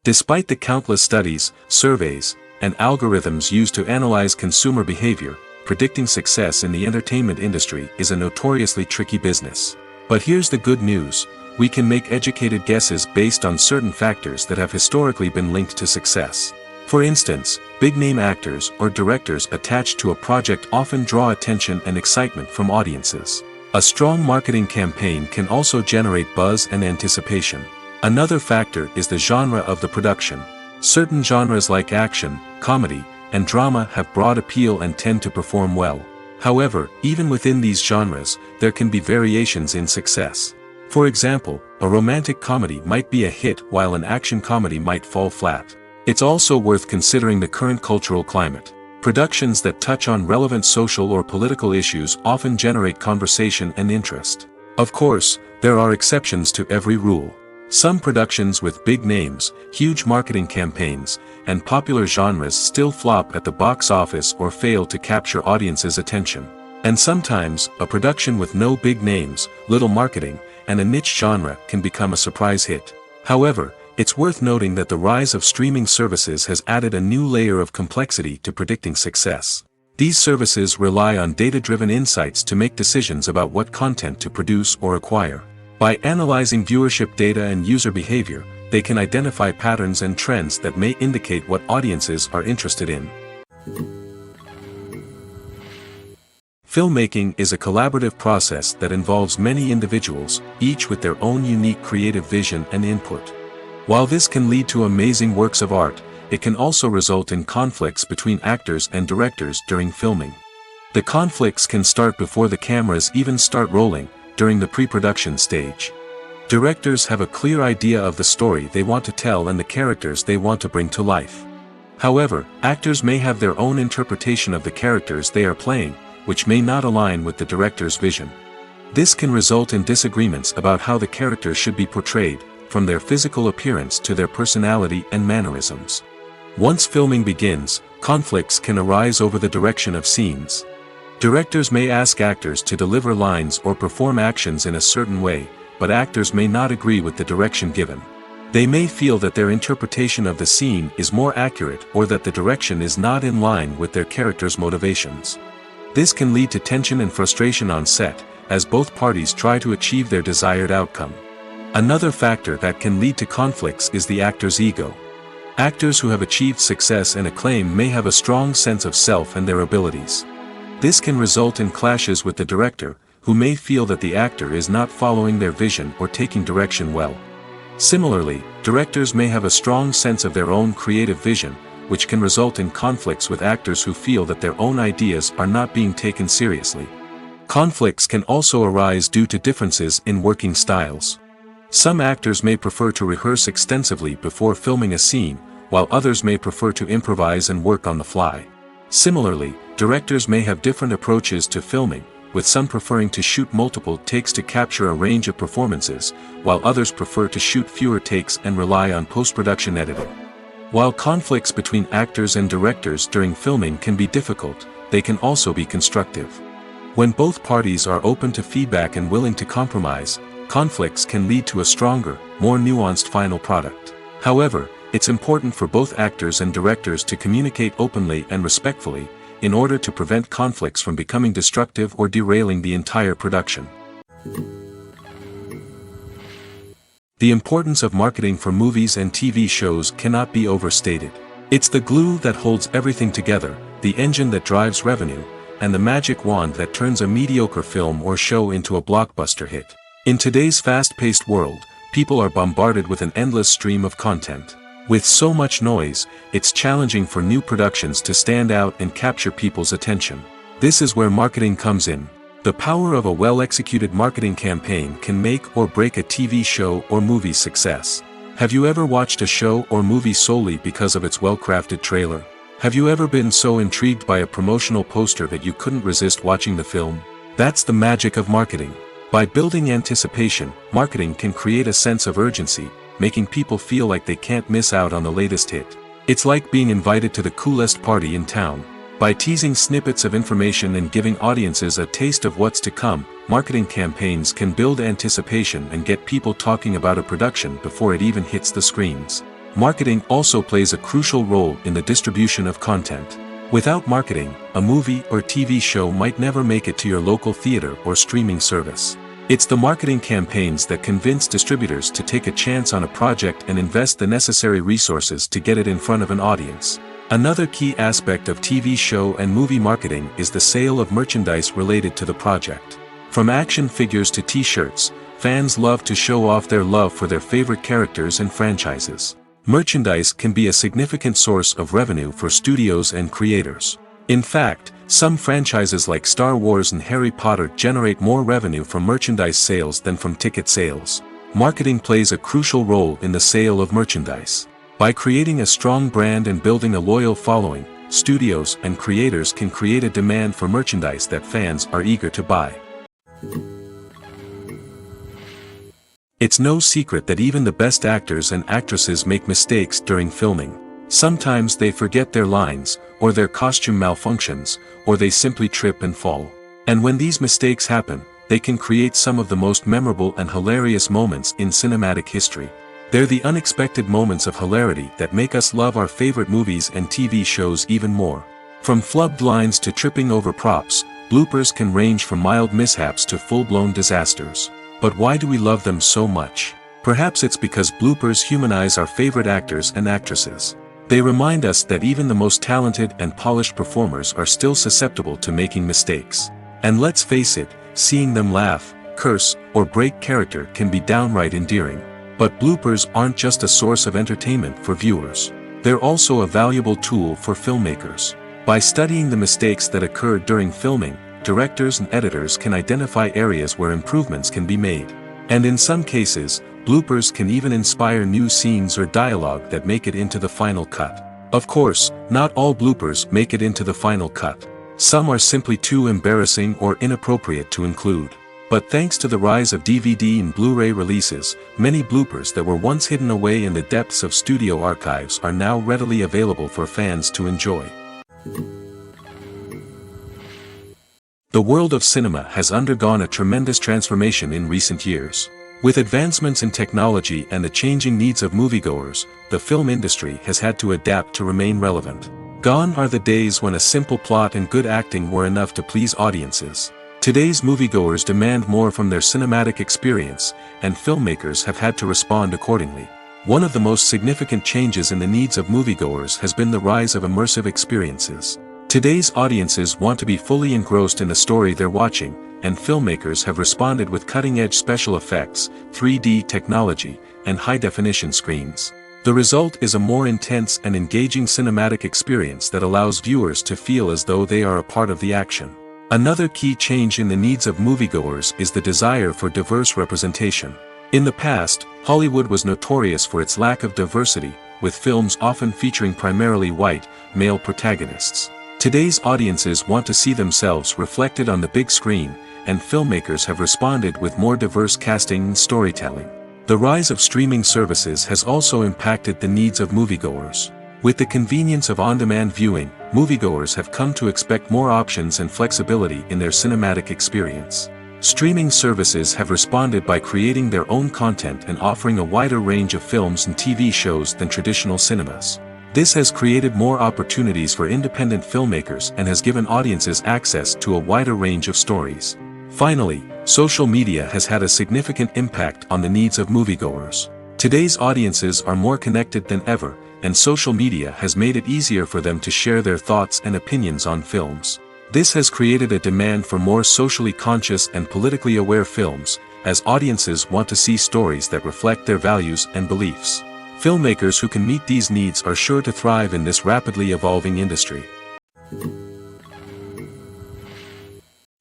Despite the countless studies, surveys, and algorithms used to analyze consumer behavior, predicting success in the entertainment industry is a notoriously tricky business. But here's the good news: we can make educated guesses based on certain factors that have historically been linked to success. For instance, big-name actors or directors attached to a project often draw attention and excitement from audiences. A strong marketing campaign can also generate buzz and anticipation. Another factor is the genre of the production. Certain genres like action, comedy, and drama have broad appeal and tend to perform well. However, even within these genres, there can be variations in success. For example, a romantic comedy might be a hit while an action comedy might fall flat. It's also worth considering the current cultural climate. Productions that touch on relevant social or political issues often generate conversation and interest. Of course, there are exceptions to every rule. Some productions with big names, huge marketing campaigns, and popular genres still flop at the box office or fail to capture audiences' attention. And sometimes, a production with no big names, little marketing, and a niche genre can become a surprise hit. However, it's worth noting that the rise of streaming services has added a new layer of complexity to predicting success. These services rely on data-driven insights to make decisions about what content to produce or acquire. By analyzing viewership data and user behavior, they can identify patterns and trends that may indicate what audiences are interested in. Filmmaking is a collaborative process that involves many individuals, each with their own unique creative vision and input. While this can lead to amazing works of art, it can also result in conflicts between actors and directors during filming. The conflicts can start before the cameras even start rolling, during the pre-production stage. Directors have a clear idea of the story they want to tell and the characters they want to bring to life. However, actors may have their own interpretation of the characters they are playing, which may not align with the director's vision. This can result in disagreements about how the characters should be portrayed, from their physical appearance to their personality and mannerisms. Once filming begins, conflicts can arise over the direction of scenes. Directors may ask actors to deliver lines or perform actions in a certain way, but actors may not agree with the direction given. They may feel that their interpretation of the scene is more accurate or that the direction is not in line with their character's motivations. This can lead to tension and frustration on set, as both parties try to achieve their desired outcome. Another factor that can lead to conflicts is the actor's ego. Actors who have achieved success and acclaim may have a strong sense of self and their abilities. This can result in clashes with the director, who may feel that the actor is not following their vision or taking direction well. Similarly, directors may have a strong sense of their own creative vision, which can result in conflicts with actors who feel that their own ideas are not being taken seriously. Conflicts can also arise due to differences in working styles. Some actors may prefer to rehearse extensively before filming a scene, while others may prefer to improvise and work on the fly. Similarly, directors may have different approaches to filming, with some preferring to shoot multiple takes to capture a range of performances, while others prefer to shoot fewer takes and rely on post-production editing. While conflicts between actors and directors during filming can be difficult, they can also be constructive. When both parties are open to feedback and willing to compromise, conflicts can lead to a stronger, more nuanced final product. However, it's important for both actors and directors to communicate openly and respectfully, in order to prevent conflicts from becoming destructive or derailing the entire production. The importance of marketing for movies and TV shows cannot be overstated. It's the glue that holds everything together, the engine that drives revenue, and the magic wand that turns a mediocre film or show into a blockbuster hit. In today's fast-paced world, people are bombarded with an endless stream of content. With so much noise, it's challenging for new productions to stand out and capture people's attention. This is where marketing comes in. The power of a well-executed marketing campaign can make or break a TV show or movie's success. Have you ever watched a show or movie solely because of its well-crafted trailer? Have you ever been so intrigued by a promotional poster that you couldn't resist watching the film? That's the magic of marketing. By building anticipation, marketing can create a sense of urgency, making people feel like they can't miss out on the latest hit. It's like being invited to the coolest party in town. By teasing snippets of information and giving audiences a taste of what's to come, marketing campaigns can build anticipation and get people talking about a production before it even hits the screens. marketing also plays a crucial role in the distribution of content. Without marketing, a movie or TV show might never make it to your local theater or streaming service. It's the marketing campaigns that convince distributors to take a chance on a project and invest the necessary resources to get it in front of an audience. Another key aspect of TV show and movie marketing is the sale of merchandise related to the project. From action figures to t-shirts, fans love to show off their love for their favorite characters and franchises. Merchandise can be a significant source of revenue for studios and creators. In fact, some franchises like Star Wars and Harry Potter generate more revenue from merchandise sales than from ticket sales. Marketing plays a crucial role in the sale of merchandise. By creating a strong brand and building a loyal following, studios and creators can create a demand for merchandise that fans are eager to buy. It's no secret that even the best actors and actresses make mistakes during filming. Sometimes they forget their lines, or their costume malfunctions, or they simply trip and fall. And when these mistakes happen, they can create some of the most memorable and hilarious moments in cinematic history. They're the unexpected moments of hilarity that make us love our favorite movies and TV shows even more. From flubbed lines to tripping over props, bloopers can range from mild mishaps to full-blown disasters. But why do we love them so much? Perhaps it's because bloopers humanize our favorite actors and actresses. They remind us that even the most talented and polished performers are still susceptible to making mistakes. And let's face it, seeing them laugh, curse, or break character can be downright endearing. But bloopers aren't just a source of entertainment for viewers. They're also a valuable tool for filmmakers. By studying the mistakes that occurred during filming, directors and editors can identify areas where improvements can be made. And in some cases, bloopers can even inspire new scenes or dialogue that make it into the final cut. Of course, not all bloopers make it into the final cut. Some are simply too embarrassing or inappropriate to include. But thanks to the rise of DVD and Blu-ray releases, many bloopers that were once hidden away in the depths of studio archives are now readily available for fans to enjoy. The world of cinema has undergone a tremendous transformation in recent years. With advancements in technology and the changing needs of moviegoers, the film industry has had to adapt to remain relevant. Gone are the days when a simple plot and good acting were enough to please audiences. Today's moviegoers demand more from their cinematic experience, and filmmakers have had to respond accordingly. One of the most significant changes in the needs of moviegoers has been the rise of immersive experiences. Today's audiences want to be fully engrossed in the story they're watching, and filmmakers have responded with cutting-edge special effects, 3D technology, and high-definition screens. The result is a more intense and engaging cinematic experience that allows viewers to feel as though they are a part of the action. Another key change in the needs of moviegoers is the desire for diverse representation. In the past, Hollywood was notorious for its lack of diversity, with films often featuring primarily white, male protagonists. Today's audiences want to see themselves reflected on the big screen, and filmmakers have responded with more diverse casting and storytelling. The rise of streaming services has also impacted the needs of moviegoers. With the convenience of on-demand viewing, moviegoers have come to expect more options and flexibility in their cinematic experience. Streaming services have responded by creating their own content and offering a wider range of films and TV shows than traditional cinemas. This has created more opportunities for independent filmmakers and has given audiences access to a wider range of stories. Finally, social media has had a significant impact on the needs of moviegoers. Today's audiences are more connected than ever, and social media has made it easier for them to share their thoughts and opinions on films. This has created a demand for more socially conscious and politically aware films, as audiences want to see stories that reflect their values and beliefs. Filmmakers who can meet these needs are sure to thrive in this rapidly evolving industry.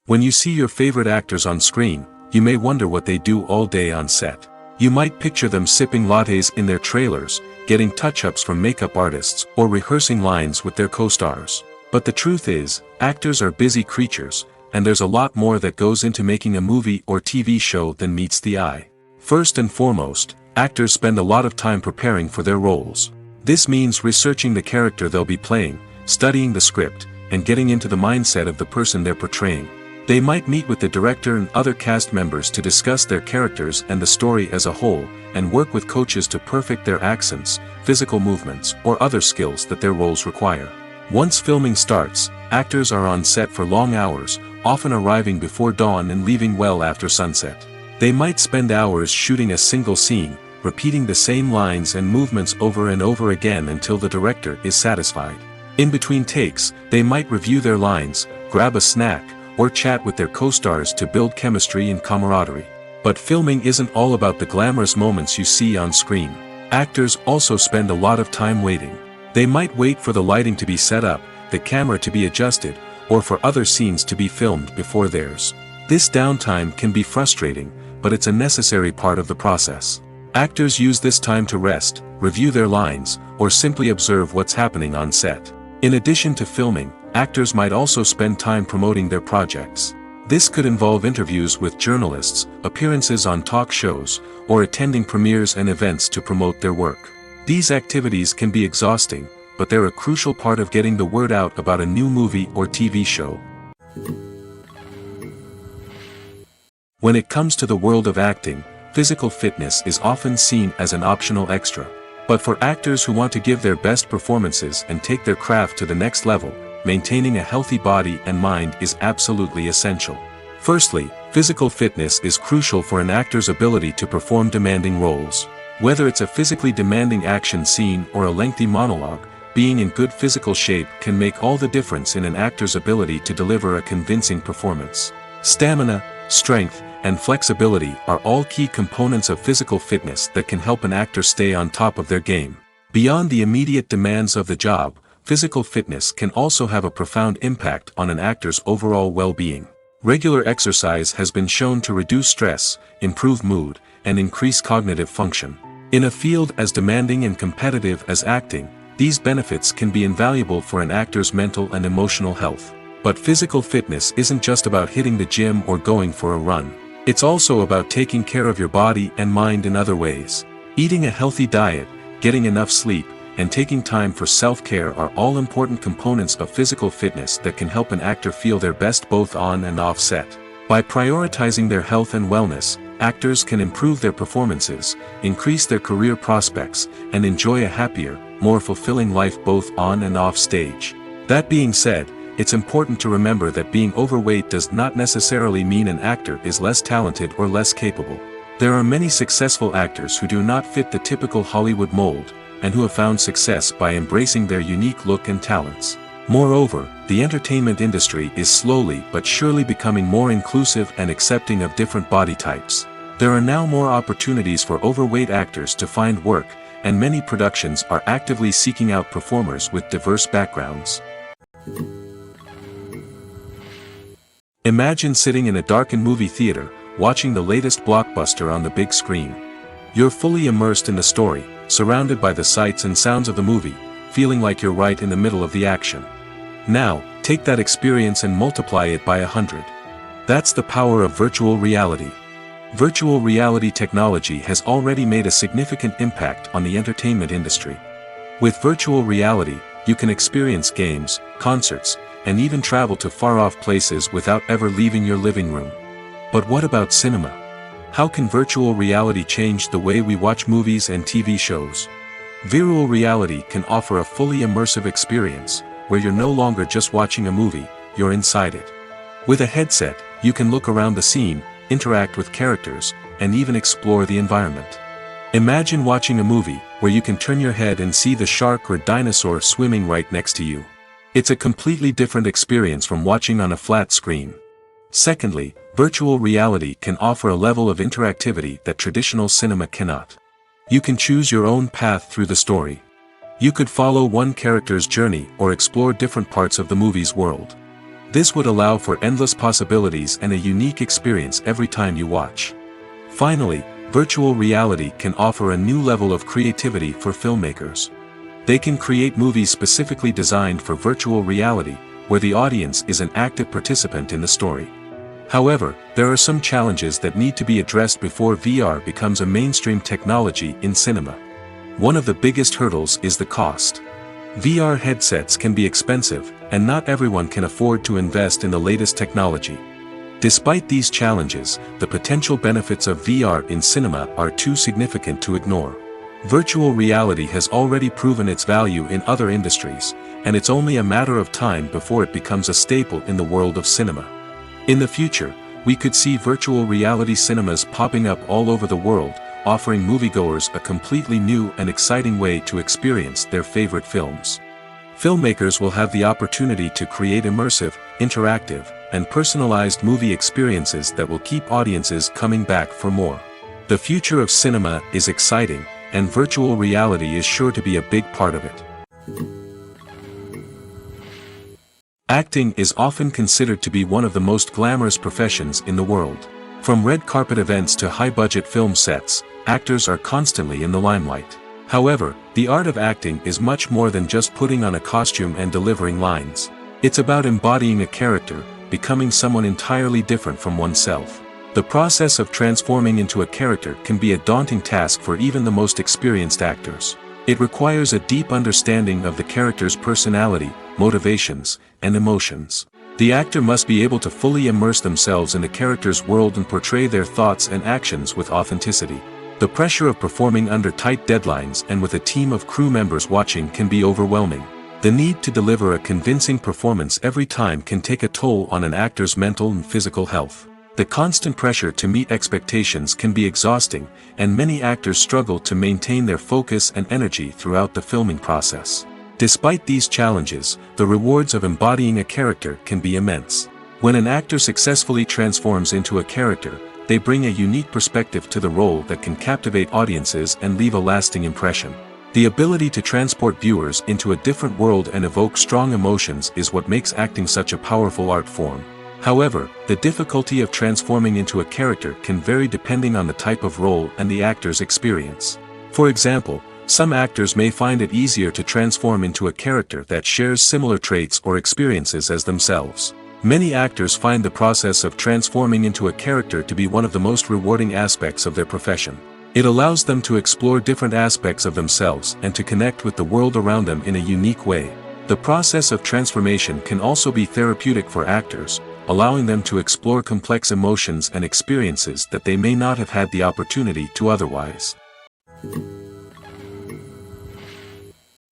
When you see your favorite actors on screen, you may wonder what they do all day on set. You might picture them sipping lattes in their trailers, getting touch-ups from makeup artists, or rehearsing lines with their co-stars. But the truth is, actors are busy creatures, and there's a lot more that goes into making a movie or TV show than meets the eye. First and foremost, actors spend a lot of time preparing for their roles. This means researching the character they'll be playing, studying the script, and getting into the mindset of the person they're portraying. They might meet with the director and other cast members to discuss their characters and the story as a whole, and work with coaches to perfect their accents, physical movements, or other skills that their roles require. Once filming starts, actors are on set for long hours, often arriving before dawn and leaving well after sunset. They might spend hours shooting a single scene, repeating the same lines and movements over and over again until the director is satisfied. In between takes, they might review their lines, grab a snack, or chat with their co-stars to build chemistry and camaraderie. But filming isn't all about the glamorous moments you see on screen. Actors also spend a lot of time waiting. They might wait for the lighting to be set up, the camera to be adjusted, or for other scenes to be filmed before theirs. This downtime can be frustrating, but it's a necessary part of the process. Actors use this time to rest, review their lines, or simply observe what's happening on set. In addition to filming, actors might also spend time promoting their projects. This could involve interviews with journalists, appearances on talk shows, or attending premieres and events to promote their work. These activities can be exhausting, but they're a crucial part of getting the word out about a new movie or TV show. When it comes to the world of acting, physical fitness is often seen as an optional extra. But for actors who want to give their best performances and take their craft to the next level, maintaining a healthy body and mind is absolutely essential. Firstly, physical fitness is crucial for an actor's ability to perform demanding roles. Whether it's a physically demanding action scene or a lengthy monologue, being in good physical shape can make all the difference in an actor's ability to deliver a convincing performance. Stamina, strength, and flexibility are all key components of physical fitness that can help an actor stay on top of their game. Beyond the immediate demands of the job, physical fitness can also have a profound impact on an actor's overall well-being. Regular exercise has been shown to reduce stress, improve mood, and increase cognitive function. In a field as demanding and competitive as acting, these benefits can be invaluable for an actor's mental and emotional health. But physical fitness isn't just about hitting the gym or going for a run. It's also about taking care of your body and mind in other ways. Eating a healthy diet, getting enough sleep, and taking time for self-care are all important components of physical fitness that can help an actor feel their best both on and off set. By prioritizing their health and wellness, actors can improve their performances, increase their career prospects, and enjoy a happier, more fulfilling life both on and off stage. That being said, it's important to remember that being overweight does not necessarily mean an actor is less talented or less capable. There are many successful actors who do not fit the typical Hollywood mold, and who have found success by embracing their unique look and talents. Moreover, the entertainment industry is slowly but surely becoming more inclusive and accepting of different body types. There are now more opportunities for overweight actors to find work, and many productions are actively seeking out performers with diverse backgrounds. Imagine sitting in a darkened movie theater, watching the latest blockbuster on the big screen. You're fully immersed in the story, surrounded by the sights and sounds of the movie, feeling like you're right in the middle of the action. Now, take that experience and multiply it by 100. That's the power of virtual reality. Virtual reality technology has already made a significant impact on the entertainment industry. With virtual reality, you can experience games, concerts, and even travel to far-off places without ever leaving your living room. But what about cinema? How can virtual reality change the way we watch movies and TV shows? Virtual reality can offer a fully immersive experience, where you're no longer just watching a movie, you're inside it. With a headset, you can look around the scene, interact with characters, and even explore the environment. Imagine watching a movie, where you can turn your head and see the shark or dinosaur swimming right next to you. It's a completely different experience from watching on a flat screen. Secondly, virtual reality can offer a level of interactivity that traditional cinema cannot. You can choose your own path through the story. You could follow one character's journey or explore different parts of the movie's world. This would allow for endless possibilities and a unique experience every time you watch. Finally, virtual reality can offer a new level of creativity for filmmakers. They can create movies specifically designed for virtual reality, where the audience is an active participant in the story. However, there are some challenges that need to be addressed before VR becomes a mainstream technology in cinema. One of the biggest hurdles is the cost. VR headsets can be expensive, and not everyone can afford to invest in the latest technology. Despite these challenges, the potential benefits of VR in cinema are too significant to ignore. Virtual reality has already proven its value in other industries, and it's only a matter of time before it becomes a staple in the world of cinema. In the future, we could see virtual reality cinemas popping up all over the world, offering moviegoers a completely new and exciting way to experience their favorite films. Filmmakers will have the opportunity to create immersive, interactive, and personalized movie experiences that will keep audiences coming back for more. The future of cinema is exciting, and virtual reality is sure to be a big part of it. Acting is often considered to be one of the most glamorous professions in the world. From red carpet events to high-budget film sets, actors are constantly in the limelight. However, the art of acting is much more than just putting on a costume and delivering lines. It's about embodying a character, becoming someone entirely different from oneself. The process of transforming into a character can be a daunting task for even the most experienced actors. It requires a deep understanding of the character's personality, motivations, and emotions. The actor must be able to fully immerse themselves in the character's world and portray their thoughts and actions with authenticity. The pressure of performing under tight deadlines and with a team of crew members watching can be overwhelming. The need to deliver a convincing performance every time can take a toll on an actor's mental and physical health. The constant pressure to meet expectations can be exhausting, and many actors struggle to maintain their focus and energy throughout the filming process. Despite these challenges, the rewards of embodying a character can be immense. When an actor successfully transforms into a character, they bring a unique perspective to the role that can captivate audiences and leave a lasting impression. The ability to transport viewers into a different world and evoke strong emotions is what makes acting such a powerful art form. However, the difficulty of transforming into a character can vary depending on the type of role and the actor's experience. For example, some actors may find it easier to transform into a character that shares similar traits or experiences as themselves. Many actors find the process of transforming into a character to be one of the most rewarding aspects of their profession. It allows them to explore different aspects of themselves and to connect with the world around them in a unique way. The process of transformation can also be therapeutic for actors, allowing them to explore complex emotions and experiences that they may not have had the opportunity to otherwise.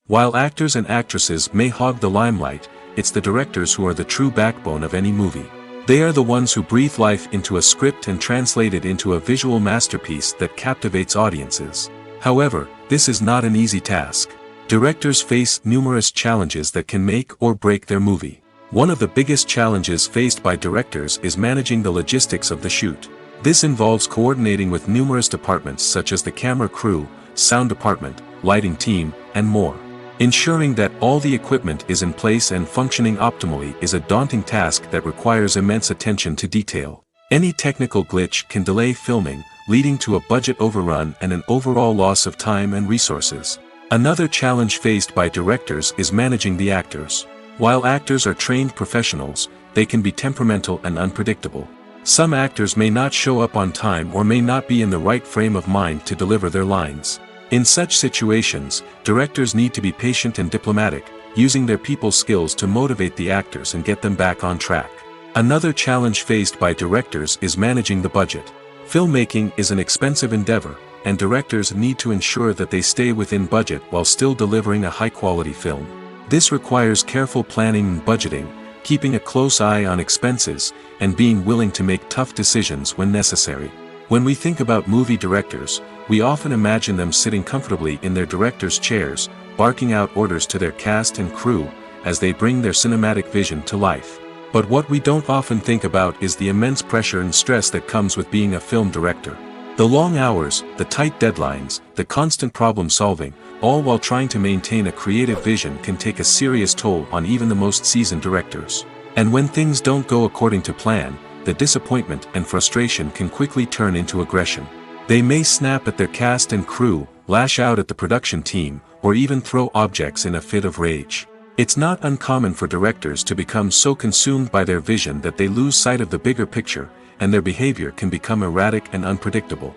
While actors and actresses may hog the limelight, it's the directors who are the true backbone of any movie. They are the ones who breathe life into a script and translate it into a visual masterpiece that captivates audiences. However, this is not an easy task. Directors face numerous challenges that can make or break their movie. One of the biggest challenges faced by directors is managing the logistics of the shoot. This involves coordinating with numerous departments such as the camera crew, sound department, lighting team, and more. Ensuring that all the equipment is in place and functioning optimally is a daunting task that requires immense attention to detail. Any technical glitch can delay filming, leading to a budget overrun and an overall loss of time and resources. Another challenge faced by directors is managing the actors. While actors are trained professionals, they can be temperamental and unpredictable. Some actors may not show up on time or may not be in the right frame of mind to deliver their lines. In such situations, directors need to be patient and diplomatic, using their people skills to motivate the actors and get them back on track. Another challenge faced by directors is managing the budget. Filmmaking is an expensive endeavor, and directors need to ensure that they stay within budget while still delivering a high-quality film. This requires careful planning and budgeting, keeping a close eye on expenses, and being willing to make tough decisions when necessary. When we think about movie directors, we often imagine them sitting comfortably in their director's chairs, barking out orders to their cast and crew, as they bring their cinematic vision to life. But what we don't often think about is the immense pressure and stress that comes with being a film director. The long hours, the tight deadlines, the constant problem solving, all while trying to maintain a creative vision can take a serious toll on even the most seasoned directors. And when things don't go according to plan, the disappointment and frustration can quickly turn into aggression. They may snap at their cast and crew, lash out at the production team, or even throw objects in a fit of rage. It's not uncommon for directors to become so consumed by their vision that they lose sight of the bigger picture, and their behavior can become erratic and unpredictable.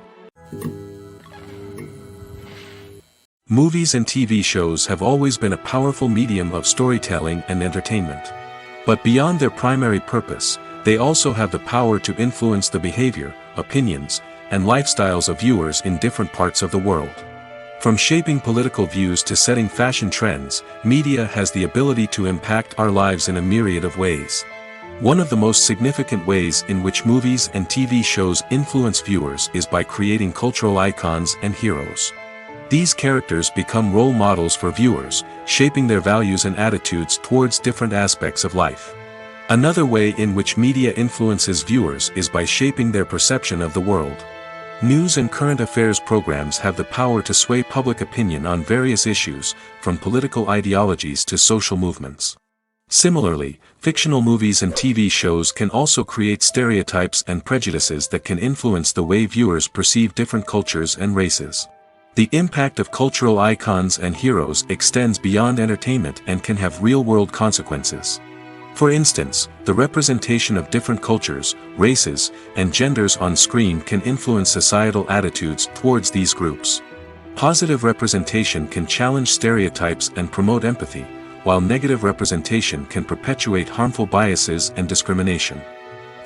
Movies and TV shows have always been a powerful medium of storytelling and entertainment. But beyond their primary purpose, they also have the power to influence the behavior, opinions, and lifestyles of viewers in different parts of the world. From shaping political views to setting fashion trends, media has the ability to impact our lives in a myriad of ways. One of the most significant ways in which movies and TV shows influence viewers is by creating cultural icons and heroes. These characters become role models for viewers, shaping their values and attitudes towards different aspects of life. Another way in which media influences viewers is by shaping their perception of the world. News and current affairs programs have the power to sway public opinion on various issues, from political ideologies to social movements. Similarly, fictional movies and TV shows can also create stereotypes and prejudices that can influence the way viewers perceive different cultures and races. The impact of cultural icons and heroes extends beyond entertainment and can have real-world consequences. For instance, the representation of different cultures, races, and genders on screen can influence societal attitudes towards these groups. Positive representation can challenge stereotypes and promote empathy, while negative representation can perpetuate harmful biases and discrimination.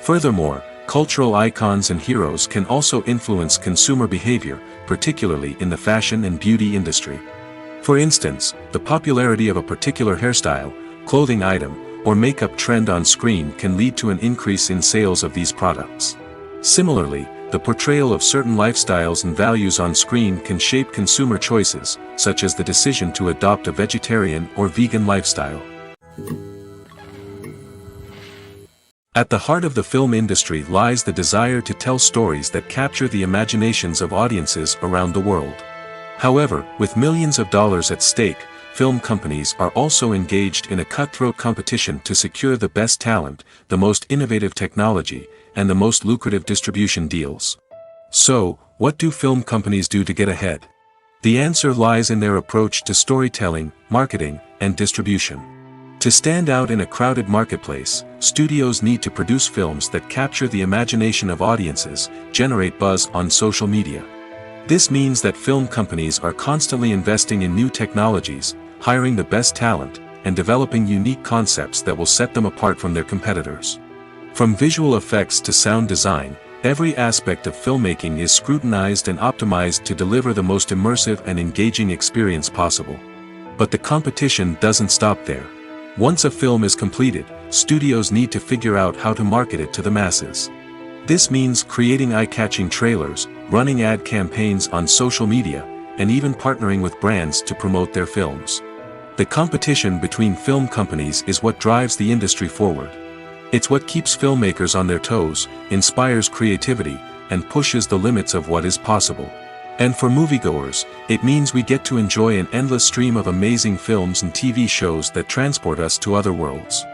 Furthermore, cultural icons and heroes can also influence consumer behavior, particularly in the fashion and beauty industry. For instance, the popularity of a particular hairstyle, clothing item, or makeup trend on screen can lead to an increase in sales of these products. Similarly, the portrayal of certain lifestyles and values on screen can shape consumer choices, such as the decision to adopt a vegetarian or vegan lifestyle. At the heart of the film industry lies the desire to tell stories that capture the imaginations of audiences around the world. However, with millions of dollars at stake, film companies are also engaged in a cutthroat competition to secure the best talent, the most innovative technology, and the most lucrative distribution deals. So, what do film companies do to get ahead? The answer lies in their approach to storytelling, marketing, and distribution. To stand out in a crowded marketplace, studios need to produce films that capture the imagination of audiences, generate buzz on social media. This means that film companies are constantly investing in new technologies, hiring the best talent, and developing unique concepts that will set them apart from their competitors. From visual effects to sound design, every aspect of filmmaking is scrutinized and optimized to deliver the most immersive and engaging experience possible. But the competition doesn't stop there. Once a film is completed, studios need to figure out how to market it to the masses. This means creating eye-catching trailers, running ad campaigns on social media, and even partnering with brands to promote their films. The competition between film companies is what drives the industry forward. It's what keeps filmmakers on their toes, inspires creativity, and pushes the limits of what is possible. And for moviegoers, it means we get to enjoy an endless stream of amazing films and TV shows that transport us to other worlds.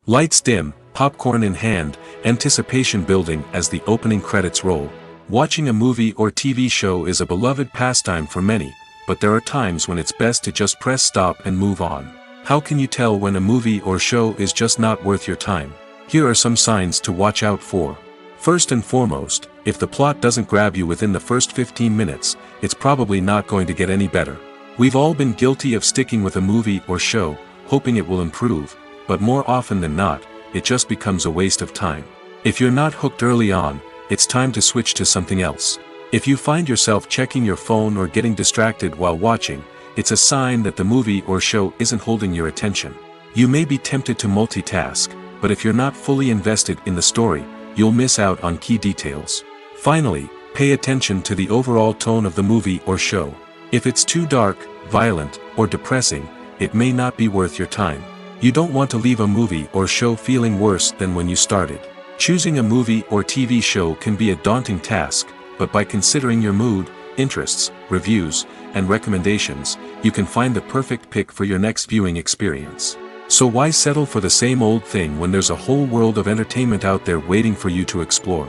Lights dim, popcorn in hand, anticipation building as the opening credits roll. Watching a movie or TV show is a beloved pastime for many, but there are times when it's best to just press stop and move on. How can you tell when a movie or show is just not worth your time? Here are some signs to watch out for. First and foremost, if the plot doesn't grab you within the first 15 minutes, it's probably not going to get any better. We've all been guilty of sticking with a movie or show, hoping it will improve, but more often than not, it just becomes a waste of time. If you're not hooked early on, it's time to switch to something else. If you find yourself checking your phone or getting distracted while watching, it's a sign that the movie or show isn't holding your attention. You may be tempted to multitask, but if you're not fully invested in the story, you'll miss out on key details. Finally, pay attention to the overall tone of the movie or show. If it's too dark, violent, or depressing, it may not be worth your time. You don't want to leave a movie or show feeling worse than when you started. Choosing a movie or TV show can be a daunting task, but by considering your mood, interests, reviews, and recommendations, you can find the perfect pick for your next viewing experience. So why settle for the same old thing when there's a whole world of entertainment out there waiting for you to explore?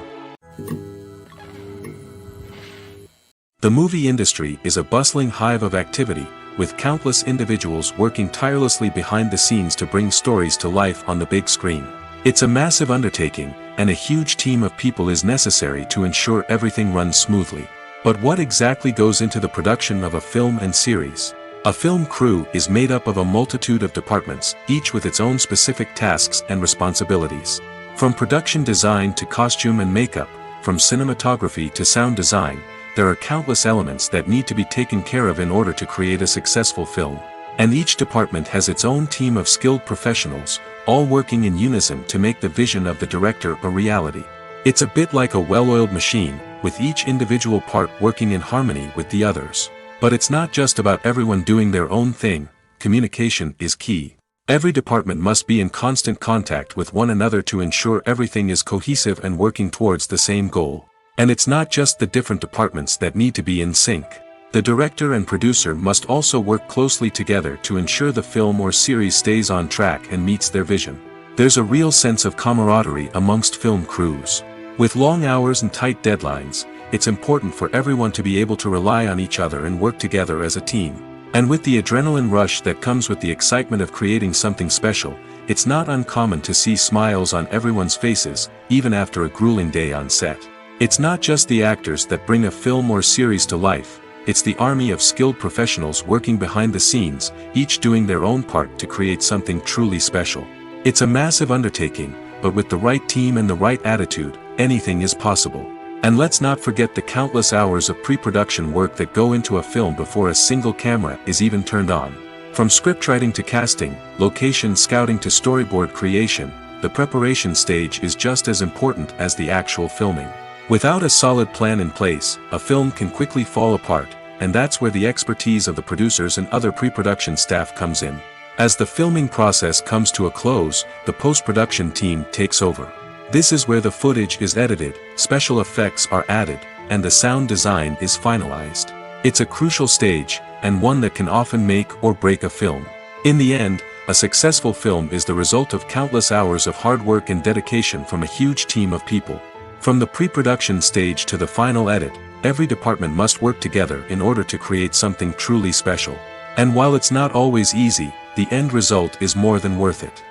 The movie industry is a bustling hive of activity, with countless individuals working tirelessly behind the scenes to bring stories to life on the big screen. It's a massive undertaking, and a huge team of people is necessary to ensure everything runs smoothly. But what exactly goes into the production of a film and series? A film crew is made up of a multitude of departments, each with its own specific tasks and responsibilities. From production design to costume and makeup, from cinematography to sound design, there are countless elements that need to be taken care of in order to create a successful film. And each department has its own team of skilled professionals, all working in unison to make the vision of the director a reality. It's a bit like a well-oiled machine, with each individual part working in harmony with the others. But it's not just about everyone doing their own thing. Communication is key. Every department must be in constant contact with one another to ensure everything is cohesive and working towards the same goal. And it's not just the different departments that need to be in sync. The director and producer must also work closely together to ensure the film or series stays on track and meets their vision. There's a real sense of camaraderie amongst film crews. With long hours and tight deadlines, it's important for everyone to be able to rely on each other and work together as a team. And with the adrenaline rush that comes with the excitement of creating something special, it's not uncommon to see smiles on everyone's faces, even after a grueling day on set. It's not just the actors that bring a film or series to life, it's the army of skilled professionals working behind the scenes, each doing their own part to create something truly special. It's a massive undertaking, but with the right team and the right attitude, anything is possible. And let's not forget the countless hours of pre-production work that go into a film before a single camera is even turned on. From scriptwriting to casting, location scouting to storyboard creation, the preparation stage is just as important as the actual filming. Without a solid plan in place, a film can quickly fall apart, and that's where the expertise of the producers and other pre-production staff comes in. As the filming process comes to a close, the post-production team takes over. This is where the footage is edited, special effects are added, and the sound design is finalized. It's a crucial stage, and one that can often make or break a film. In the end, a successful film is the result of countless hours of hard work and dedication from a huge team of people. From the pre-production stage to the final edit, every department must work together in order to create something truly special. And while it's not always easy, the end result is more than worth it.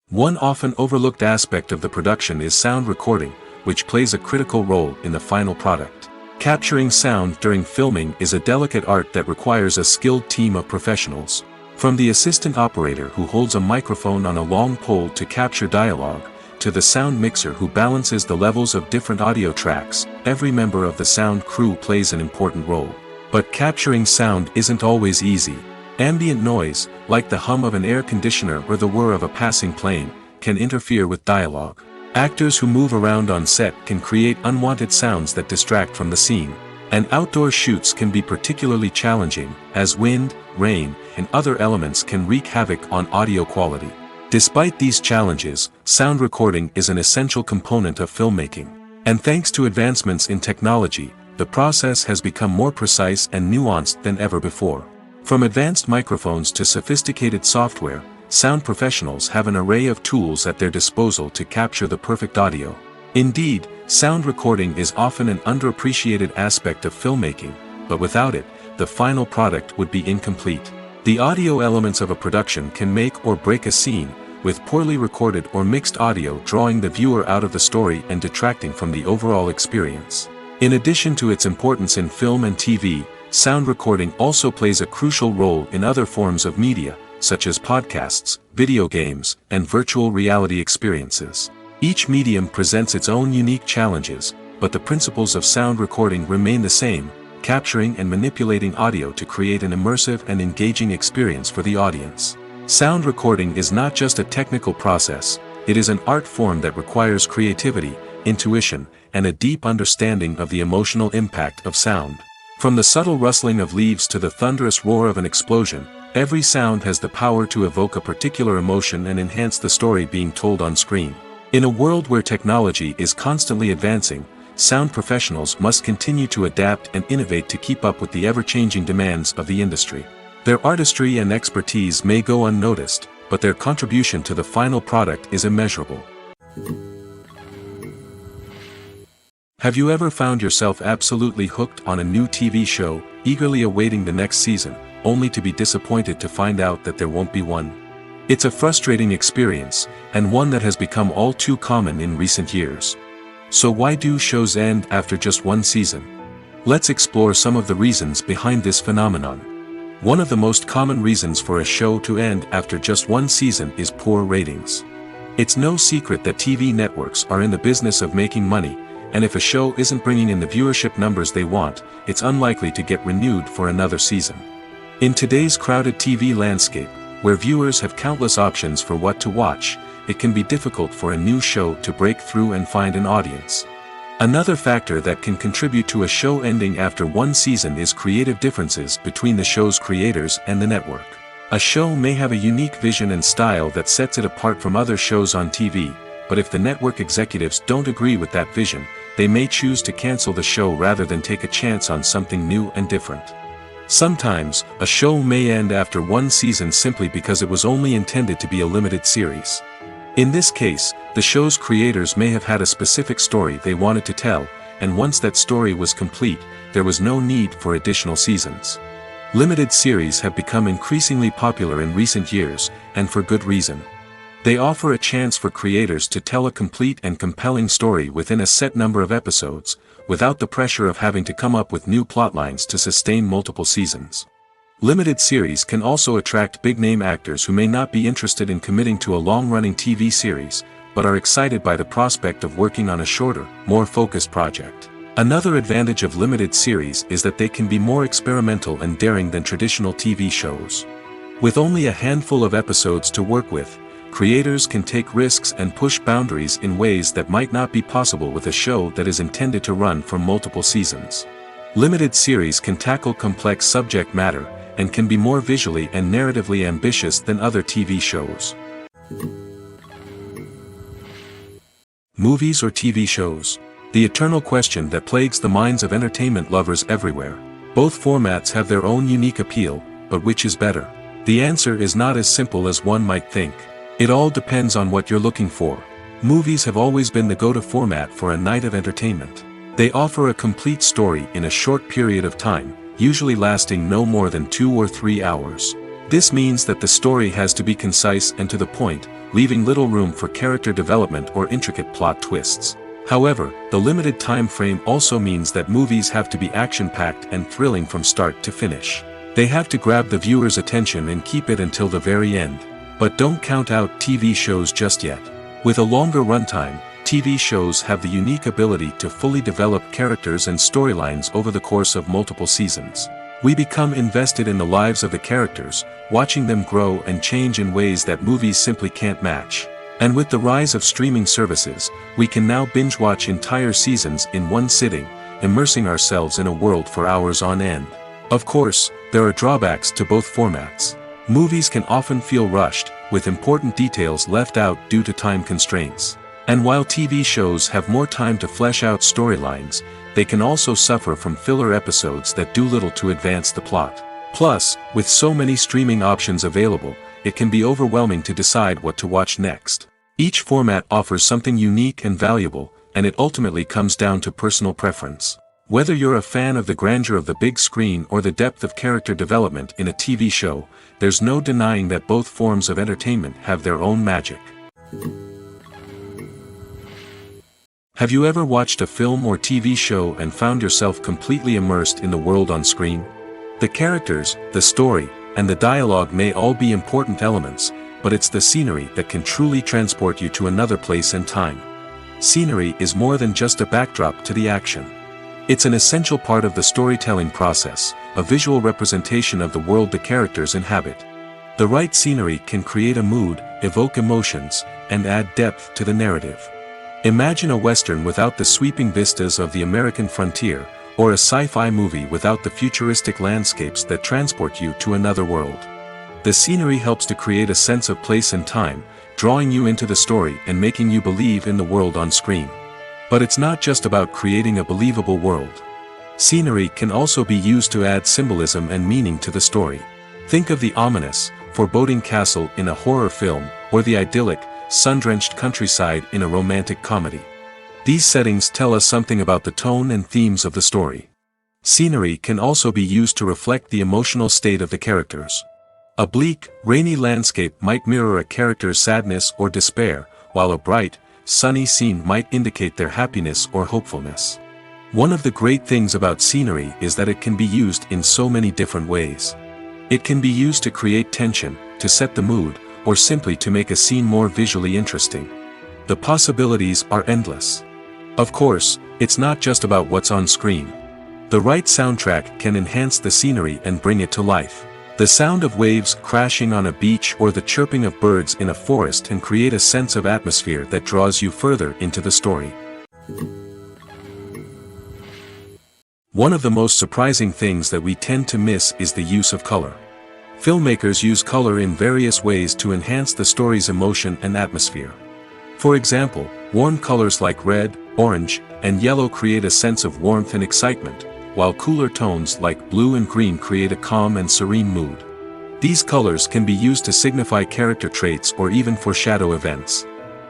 One often overlooked aspect of the production is sound recording, which plays a critical role in the final product. Capturing sound during filming is a delicate art that requires a skilled team of professionals. From the assistant operator who holds a microphone on a long pole to capture dialogue, to the sound mixer who balances the levels of different audio tracks, every member of the sound crew plays an important role. But capturing sound isn't always easy. Ambient noise, like the hum of an air conditioner or the whir of a passing plane, can interfere with dialogue. Actors who move around on set can create unwanted sounds that distract from the scene. And outdoor shoots can be particularly challenging, as wind, rain, and other elements can wreak havoc on audio quality. Despite these challenges, sound recording is an essential component of filmmaking. And thanks to advancements in technology, the process has become more precise and nuanced than ever before. From advanced microphones to sophisticated software, sound professionals have an array of tools at their disposal to capture the perfect audio. Indeed, sound recording is often an underappreciated aspect of filmmaking, but without it, the final product would be incomplete. The audio elements of a production can make or break a scene, with poorly recorded or mixed audio drawing the viewer out of the story and detracting from the overall experience. In addition to its importance in film and TV, sound recording also plays a crucial role in other forms of media, such as podcasts, video games, and virtual reality experiences. Each medium presents its own unique challenges, but the principles of sound recording remain the same, capturing and manipulating audio to create an immersive and engaging experience for the audience. Sound recording is not just a technical process, it is an art form that requires creativity, intuition, and a deep understanding of the emotional impact of sound. From the subtle rustling of leaves to the thunderous roar of an explosion, every sound has the power to evoke a particular emotion and enhance the story being told on screen. In a world where technology is constantly advancing, sound professionals must continue to adapt and innovate to keep up with the ever-changing demands of the industry. Their artistry and expertise may go unnoticed, but their contribution to the final product is immeasurable. Have you ever found yourself absolutely hooked on a new TV show, eagerly awaiting the next season, only to be disappointed to find out that there won't be one? It's a frustrating experience, and one that has become all too common in recent years. So why do shows end after just one season? Let's explore some of the reasons behind this phenomenon. One of the most common reasons for a show to end after just one season is poor ratings. It's no secret that TV networks are in the business of making money, and if a show isn't bringing in the viewership numbers they want, it's unlikely to get renewed for another season. In today's crowded TV landscape, where viewers have countless options for what to watch, it can be difficult for a new show to break through and find an audience. Another factor that can contribute to a show ending after one season is creative differences between the show's creators and the network. A show may have a unique vision and style that sets it apart from other shows on TV, but if the network executives don't agree with that vision, they may choose to cancel the show rather than take a chance on something new and different. Sometimes, a show may end after one season simply because it was only intended to be a limited series. In this case, the show's creators may have had a specific story they wanted to tell, and once that story was complete, there was no need for additional seasons. Limited series have become increasingly popular in recent years, and for good reason. They offer a chance for creators to tell a complete and compelling story within a set number of episodes, without the pressure of having to come up with new plotlines to sustain multiple seasons. Limited series can also attract big-name actors who may not be interested in committing to a long-running TV series, but are excited by the prospect of working on a shorter, more focused project. Another advantage of limited series is that they can be more experimental and daring than traditional TV shows. With only a handful of episodes to work with, creators can take risks and push boundaries in ways that might not be possible with a show that is intended to run for multiple seasons. Limited series can tackle complex subject matter, and can be more visually and narratively ambitious than other TV shows. Movies or TV shows? The eternal question that plagues the minds of entertainment lovers everywhere. Both formats have their own unique appeal, but which is better? The answer is not as simple as one might think. It all depends on what you're looking for. Movies have always been the go-to format for a night of entertainment. They offer a complete story in a short period of time, usually lasting no more than 2 or 3 hours. This means that the story has to be concise and to the point, leaving little room for character development or intricate plot twists. However, the limited time frame also means that movies have to be action-packed and thrilling from start to finish. They have to grab the viewer's attention and keep it until the very end. But don't count out TV shows just yet. With a longer runtime, TV shows have the unique ability to fully develop characters and storylines over the course of multiple seasons. We become invested in the lives of the characters, watching them grow and change in ways that movies simply can't match. And with the rise of streaming services, we can now binge-watch entire seasons in one sitting, immersing ourselves in a world for hours on end. Of course, there are drawbacks to both formats. Movies can often feel rushed, with important details left out due to time constraints. And while TV shows have more time to flesh out storylines, they can also suffer from filler episodes that do little to advance the plot. Plus, with so many streaming options available, it can be overwhelming to decide what to watch next. Each format offers something unique and valuable, and it ultimately comes down to personal preference. Whether you're a fan of the grandeur of the big screen or the depth of character development in a TV show, there's no denying that both forms of entertainment have their own magic. Have you ever watched a film or TV show and found yourself completely immersed in the world on screen? The characters, the story, and the dialogue may all be important elements, but it's the scenery that can truly transport you to another place and time. Scenery is more than just a backdrop to the action. It's an essential part of the storytelling process, a visual representation of the world the characters inhabit. The right scenery can create a mood, evoke emotions, and add depth to the narrative. Imagine a Western without the sweeping vistas of the American frontier, or a sci-fi movie without the futuristic landscapes that transport you to another world. The scenery helps to create a sense of place and time, drawing you into the story and making you believe in the world on screen. But it's not just about creating a believable world. Scenery can also be used to add symbolism and meaning to the story. Think of the ominous, foreboding castle in a horror film, or the idyllic, sun-drenched countryside in a romantic comedy. These settings tell us something about the tone and themes of the story. Scenery can also be used to reflect the emotional state of the characters. A bleak, rainy landscape might mirror a character's sadness or despair, while a bright, sunny scene might indicate their happiness or hopefulness. One of the great things about scenery is that it can be used in so many different ways. It can be used to create tension, to set the mood, or simply to make a scene more visually interesting. The possibilities are endless. Of course, it's not just about what's on screen. The right soundtrack can enhance the scenery and bring it to life. The sound of waves crashing on a beach or the chirping of birds in a forest can create a sense of atmosphere that draws you further into the story. One of the most surprising things that we tend to miss is the use of color. Filmmakers use color in various ways to enhance the story's emotion and atmosphere. For example, warm colors like red, orange, and yellow create a sense of warmth and excitement, while cooler tones like blue and green create a calm and serene mood. These colors can be used to signify character traits or even foreshadow events.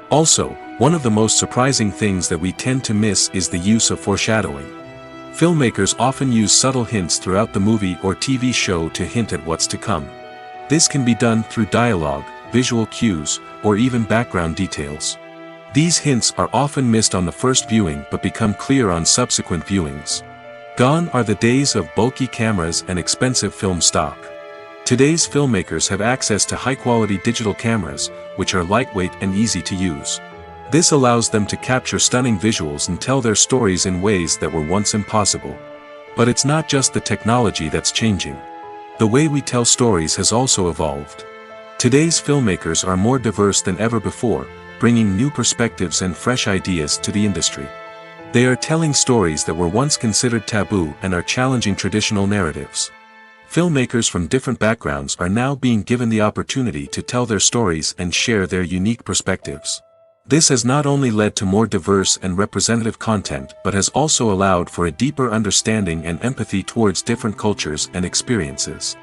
Also, one of the most surprising things that we tend to miss is the use of foreshadowing. Filmmakers often use subtle hints throughout the movie or TV show to hint at what's to come. This can be done through dialogue, visual cues, or even background details. These hints are often missed on the first viewing but become clear on subsequent viewings. Gone are the days of bulky cameras and expensive film stock. Today's filmmakers have access to high-quality digital cameras, which are lightweight and easy to use. This allows them to capture stunning visuals and tell their stories in ways that were once impossible. But it's not just the technology that's changing. The way we tell stories has also evolved. Today's filmmakers are more diverse than ever before, bringing new perspectives and fresh ideas to the industry. They are telling stories that were once considered taboo and are challenging traditional narratives. Filmmakers from different backgrounds are now being given the opportunity to tell their stories and share their unique perspectives. This has not only led to more diverse and representative content but has also allowed for a deeper understanding and empathy towards different cultures and experiences.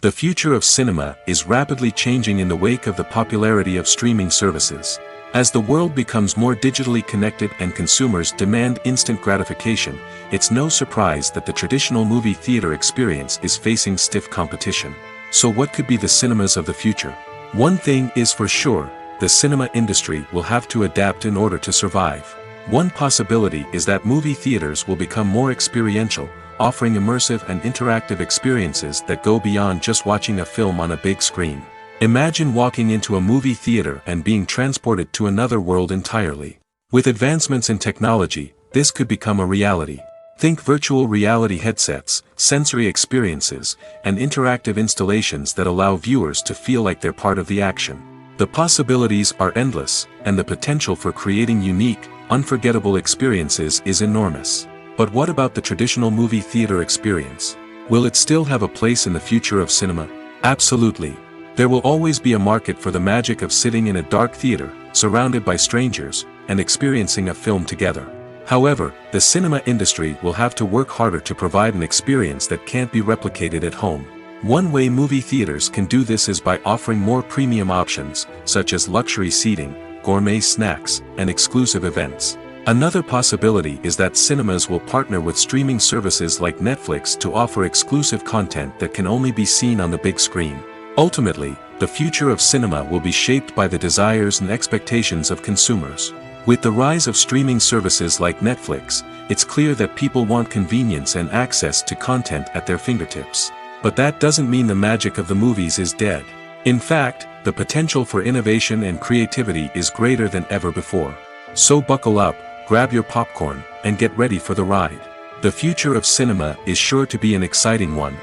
The future of cinema is rapidly changing in the wake of the popularity of streaming services. As the world becomes more digitally connected and consumers demand instant gratification, it's no surprise that the traditional movie theater experience is facing stiff competition. So what could be the cinemas of the future? One thing is for sure, the cinema industry will have to adapt in order to survive. One possibility is that movie theaters will become more experiential, offering immersive and interactive experiences that go beyond just watching a film on a big screen. Imagine walking into a movie theater and being transported to another world entirely. With advancements in technology, this could become a reality. Think virtual reality headsets, sensory experiences, and interactive installations that allow viewers to feel like they're part of the action. The possibilities are endless, and the potential for creating unique, unforgettable experiences is enormous. But what about the traditional movie theater experience? Will it still have a place in the future of cinema? Absolutely. There will always be a market for the magic of sitting in a dark theater, surrounded by strangers, and experiencing a film together. However, the cinema industry will have to work harder to provide an experience that can't be replicated at home. One way movie theaters can do this is by offering more premium options, such as luxury seating, gourmet snacks, and exclusive events. Another possibility is that cinemas will partner with streaming services like Netflix to offer exclusive content that can only be seen on the big screen. Ultimately, the future of cinema will be shaped by the desires and expectations of consumers. With the rise of streaming services like Netflix, it's clear that people want convenience and access to content at their fingertips. But that doesn't mean the magic of the movies is dead. In fact, the potential for innovation and creativity is greater than ever before. So buckle up, grab your popcorn, and get ready for the ride. The future of cinema is sure to be an exciting one.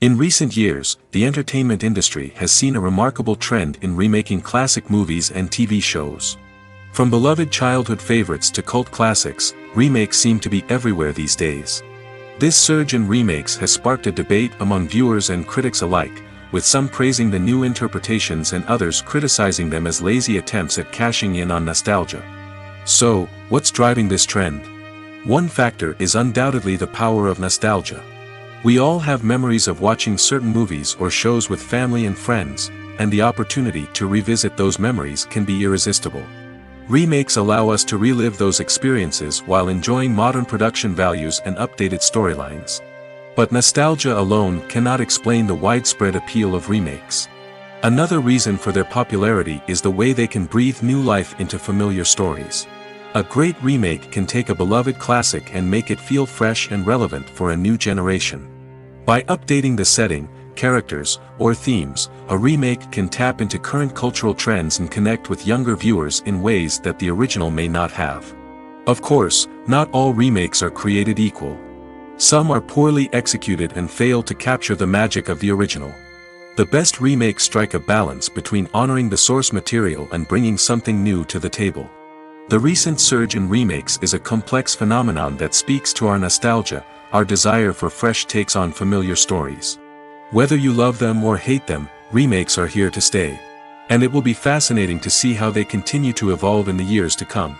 In recent years, the entertainment industry has seen a remarkable trend in remaking classic movies and TV shows. From beloved childhood favorites to cult classics, remakes seem to be everywhere these days. This surge in remakes has sparked a debate among viewers and critics alike, with some praising the new interpretations and others criticizing them as lazy attempts at cashing in on nostalgia. So, what's driving this trend? One factor is undoubtedly the power of nostalgia. We all have memories of watching certain movies or shows with family and friends, and the opportunity to revisit those memories can be irresistible. Remakes allow us to relive those experiences while enjoying modern production values and updated storylines. But nostalgia alone cannot explain the widespread appeal of remakes. Another reason for their popularity is the way they can breathe new life into familiar stories. A great remake can take a beloved classic and make it feel fresh and relevant for a new generation. By updating the setting, characters, or themes, a remake can tap into current cultural trends and connect with younger viewers in ways that the original may not have. Of course, not all remakes are created equal. Some are poorly executed and fail to capture the magic of the original. The best remakes strike a balance between honoring the source material and bringing something new to the table. The recent surge in remakes is a complex phenomenon that speaks to our nostalgia, our desire for fresh takes on familiar stories. Whether you love them or hate them, remakes are here to stay. And it will be fascinating to see how they continue to evolve in the years to come.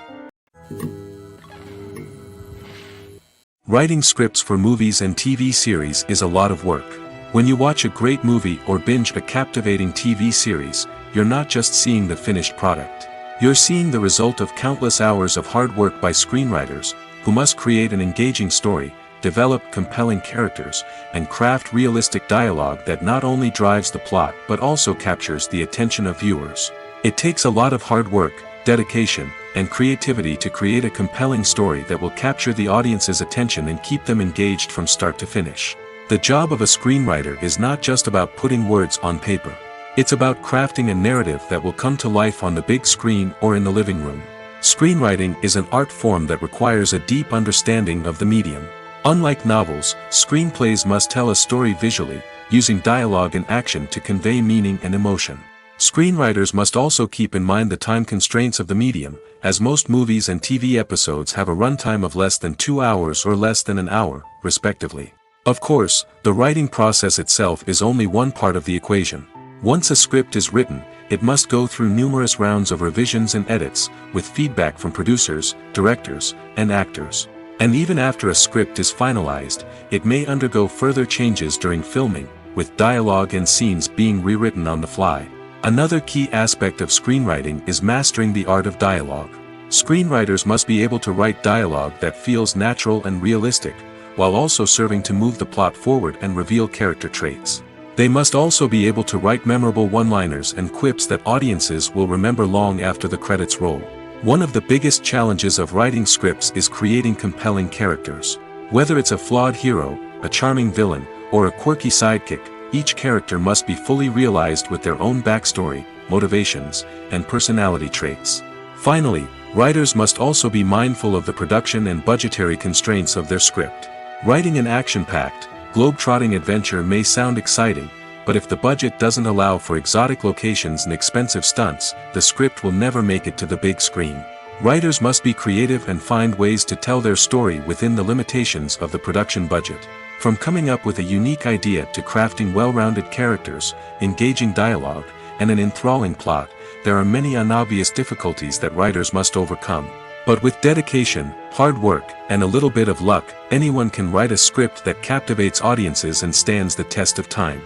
Writing scripts for movies and TV series is a lot of work. When you watch a great movie or binge a captivating TV series, you're not just seeing the finished product. You're seeing the result of countless hours of hard work by screenwriters, who must create an engaging story, develop compelling characters, and craft realistic dialogue that not only drives the plot but also captures the attention of viewers. It takes a lot of hard work, dedication, and creativity to create a compelling story that will capture the audience's attention and keep them engaged from start to finish. The job of a screenwriter is not just about putting words on paper. It's about crafting a narrative that will come to life on the big screen or in the living room. Screenwriting is an art form that requires a deep understanding of the medium. Unlike novels, screenplays must tell a story visually, using dialogue and action to convey meaning and emotion. Screenwriters must also keep in mind the time constraints of the medium, as most movies and TV episodes have a runtime of less than 2 hours or less than an hour, respectively. Of course, the writing process itself is only one part of the equation. Once a script is written, it must go through numerous rounds of revisions and edits, with feedback from producers, directors, and actors. And even after a script is finalized, it may undergo further changes during filming, with dialogue and scenes being rewritten on the fly. Another key aspect of screenwriting is mastering the art of dialogue. Screenwriters must be able to write dialogue that feels natural and realistic, while also serving to move the plot forward and reveal character traits. They must also be able to write memorable one-liners and quips that audiences will remember long after the credits roll. One of the biggest challenges of writing scripts is creating compelling characters. Whether it's a flawed hero, a charming villain, or a quirky sidekick, each character must be fully realized with their own backstory, motivations, and personality traits. Finally, writers must also be mindful of the production and budgetary constraints of their script. Writing an action-packed, globe-trotting adventure may sound exciting, but if the budget doesn't allow for exotic locations and expensive stunts, the script will never make it to the big screen. Writers must be creative and find ways to tell their story within the limitations of the production budget. From coming up with a unique idea to crafting well-rounded characters, engaging dialogue, and an enthralling plot, there are many unobvious difficulties that writers must overcome. But with dedication, hard work, and a little bit of luck, anyone can write a script that captivates audiences and stands the test of time.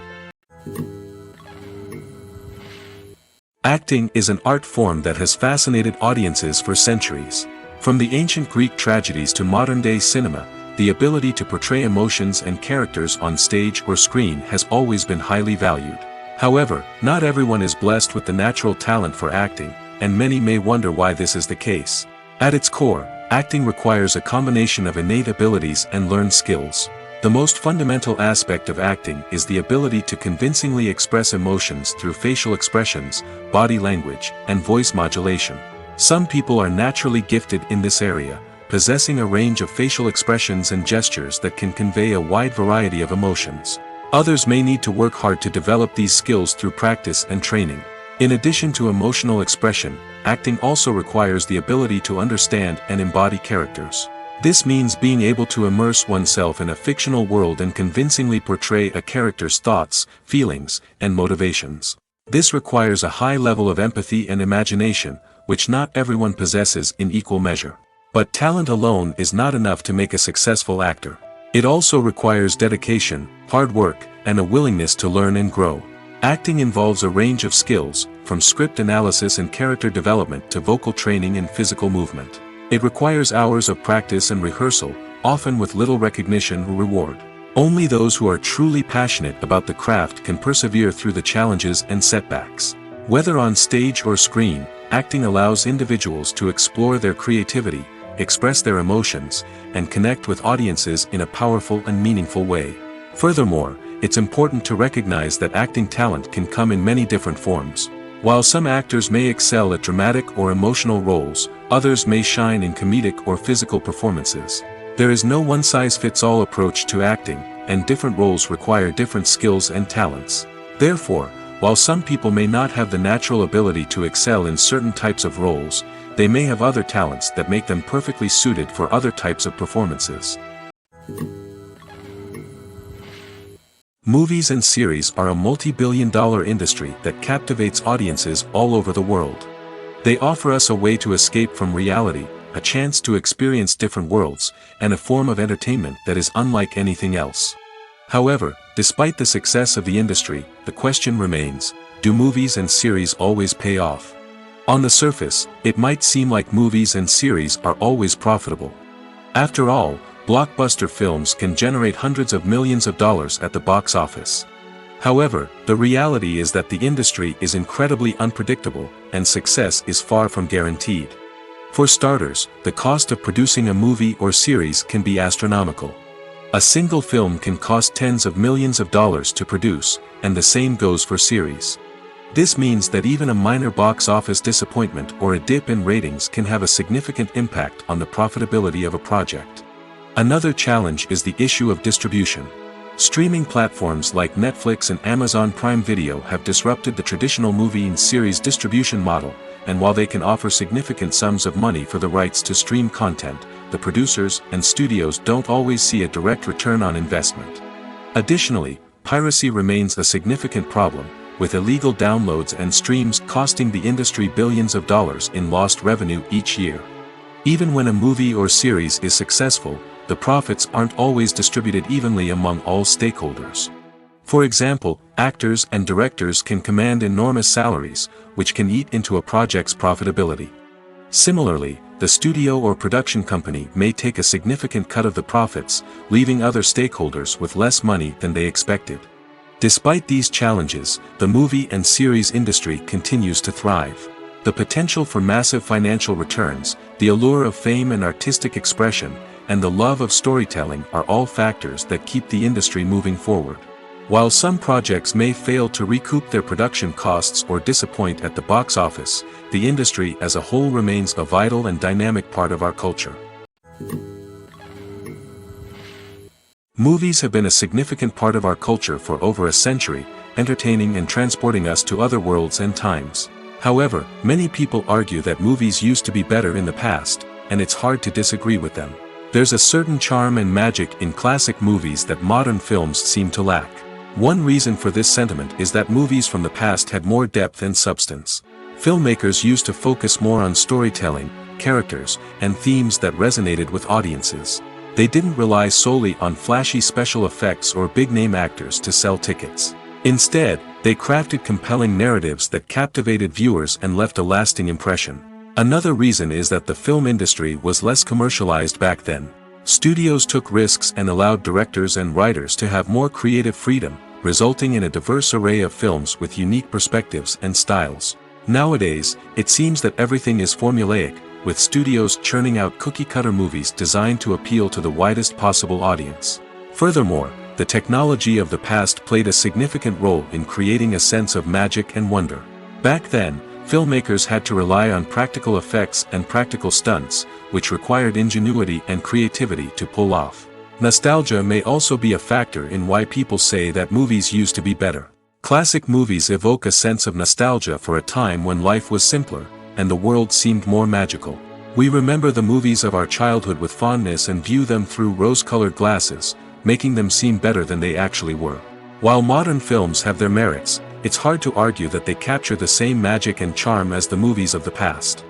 Acting is an art form that has fascinated audiences for centuries. From the ancient Greek tragedies to modern-day cinema, the ability to portray emotions and characters on stage or screen has always been highly valued. However, not everyone is blessed with the natural talent for acting, and many may wonder why this is the case. At its core, acting requires a combination of innate abilities and learned skills. The most fundamental aspect of acting is the ability to convincingly express emotions through facial expressions, body language, and voice modulation. Some people are naturally gifted in this area, possessing a range of facial expressions and gestures that can convey a wide variety of emotions. Others may need to work hard to develop these skills through practice and training. In addition to emotional expression, acting also requires the ability to understand and embody characters. This means being able to immerse oneself in a fictional world and convincingly portray a character's thoughts, feelings, and motivations. This requires a high level of empathy and imagination, which not everyone possesses in equal measure. But talent alone is not enough to make a successful actor. It also requires dedication, hard work, and a willingness to learn and grow. Acting involves a range of skills, from script analysis and character development to vocal training and physical movement. It requires hours of practice and rehearsal, often with little recognition or reward. Only those who are truly passionate about the craft can persevere through the challenges and setbacks. Whether on stage or screen, acting allows individuals to explore their creativity, express their emotions, and connect with audiences in a powerful and meaningful way. Furthermore, it's important to recognize that acting talent can come in many different forms. While some actors may excel at dramatic or emotional roles, others may shine in comedic or physical performances. There is no one-size-fits-all approach to acting, and different roles require different skills and talents. Therefore, while some people may not have the natural ability to excel in certain types of roles, they may have other talents that make them perfectly suited for other types of performances. Movies and series are a multi-billion-dollar industry that captivates audiences all over the world. They offer us a way to escape from reality, a chance to experience different worlds, and a form of entertainment that is unlike anything else. However, despite the success of the industry, the question remains, do movies and series always pay off? On the surface, it might seem like movies and series are always profitable. After all, blockbuster films can generate hundreds of millions of dollars at the box office. However, the reality is that the industry is incredibly unpredictable, and success is far from guaranteed. For starters, the cost of producing a movie or series can be astronomical. A single film can cost tens of millions of dollars to produce, and the same goes for series. This means that even a minor box office disappointment or a dip in ratings can have a significant impact on the profitability of a project. Another challenge is the issue of distribution. Streaming platforms like Netflix and Amazon Prime Video have disrupted the traditional movie and series distribution model, and while they can offer significant sums of money for the rights to stream content, the producers and studios don't always see a direct return on investment. Additionally, piracy remains a significant problem, with illegal downloads and streams costing the industry billions of dollars in lost revenue each year. Even when a movie or series is successful, the profits aren't always distributed evenly among all stakeholders. For example, actors and directors can command enormous salaries, which can eat into a project's profitability. Similarly, the studio or production company may take a significant cut of the profits, leaving other stakeholders with less money than they expected. Despite these challenges, the movie and series industry continues to thrive. The potential for massive financial returns, the allure of fame and artistic expression, and the love of storytelling are all factors that keep the industry moving forward. While some projects may fail to recoup their production costs or disappoint at the box office, the industry as a whole remains a vital and dynamic part of our culture. Movies have been a significant part of our culture for over a century, entertaining and transporting us to other worlds and times. However, many people argue that movies used to be better in the past, and it's hard to disagree with them. There's a certain charm and magic in classic movies that modern films seem to lack. One reason for this sentiment is that movies from the past had more depth and substance. Filmmakers used to focus more on storytelling, characters, and themes that resonated with audiences. They didn't rely solely on flashy special effects or big-name actors to sell tickets. Instead, they crafted compelling narratives that captivated viewers and left a lasting impression. Another reason is that the film industry was less commercialized back then. Studios took risks and allowed directors and writers to have more creative freedom, resulting in a diverse array of films with unique perspectives and styles. Nowadays, it seems that everything is formulaic, with studios churning out cookie-cutter movies designed to appeal to the widest possible audience. Furthermore, the technology of the past played a significant role in creating a sense of magic and wonder. Back then, filmmakers had to rely on practical effects and practical stunts, which required ingenuity and creativity to pull off. Nostalgia may also be a factor in why people say that movies used to be better. Classic movies evoke a sense of nostalgia for a time when life was simpler, and the world seemed more magical. We remember the movies of our childhood with fondness and view them through rose-colored glasses, making them seem better than they actually were. While modern films have their merits, it's hard to argue that they capture the same magic and charm as the movies of the past.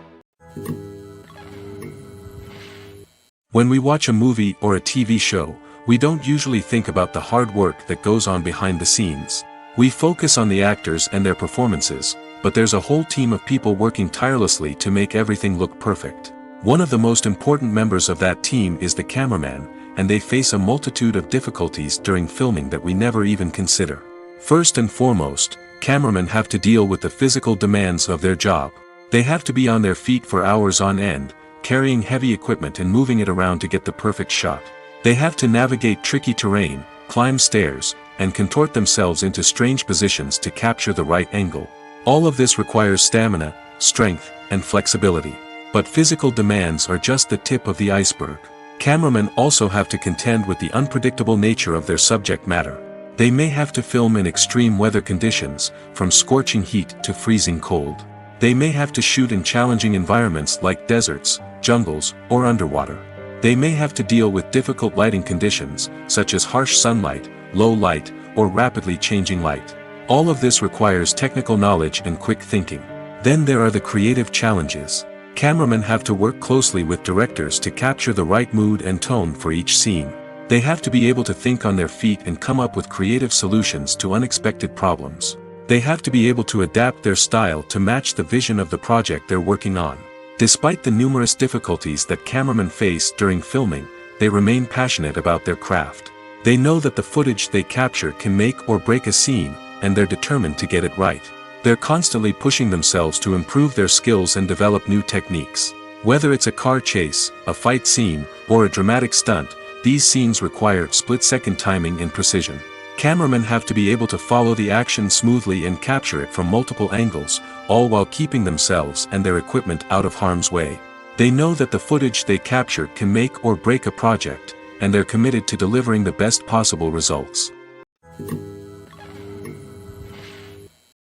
When we watch a movie or a TV show, we don't usually think about the hard work that goes on behind the scenes. We focus on the actors and their performances, but there's a whole team of people working tirelessly to make everything look perfect. One of the most important members of that team is the cameraman, and they face a multitude of difficulties during filming that we never even consider. First and foremost, cameramen have to deal with the physical demands of their job. They have to be on their feet for hours on end, carrying heavy equipment and moving it around to get the perfect shot. They have to navigate tricky terrain, climb stairs, and contort themselves into strange positions to capture the right angle. All of this requires stamina, strength, and flexibility. But physical demands are just the tip of the iceberg. Cameramen also have to contend with the unpredictable nature of their subject matter. They may have to film in extreme weather conditions, from scorching heat to freezing cold. They may have to shoot in challenging environments like deserts, jungles, or underwater. They may have to deal with difficult lighting conditions, such as harsh sunlight, low light, or rapidly changing light. All of this requires technical knowledge and quick thinking. Then there are the creative challenges. Cameramen have to work closely with directors to capture the right mood and tone for each scene. They have to be able to think on their feet and come up with creative solutions to unexpected problems. They have to be able to adapt their style to match the vision of the project they're working on. Despite the numerous difficulties that cameramen face during filming, they remain passionate about their craft. They know that the footage they capture can make or break a scene, and they're determined to get it right. They're constantly pushing themselves to improve their skills and develop new techniques. Whether it's a car chase, a fight scene, or a dramatic stunt, these scenes require split-second timing and precision. Cameramen have to be able to follow the action smoothly and capture it from multiple angles, all while keeping themselves and their equipment out of harm's way. They know that the footage they capture can make or break a project, and they're committed to delivering the best possible results.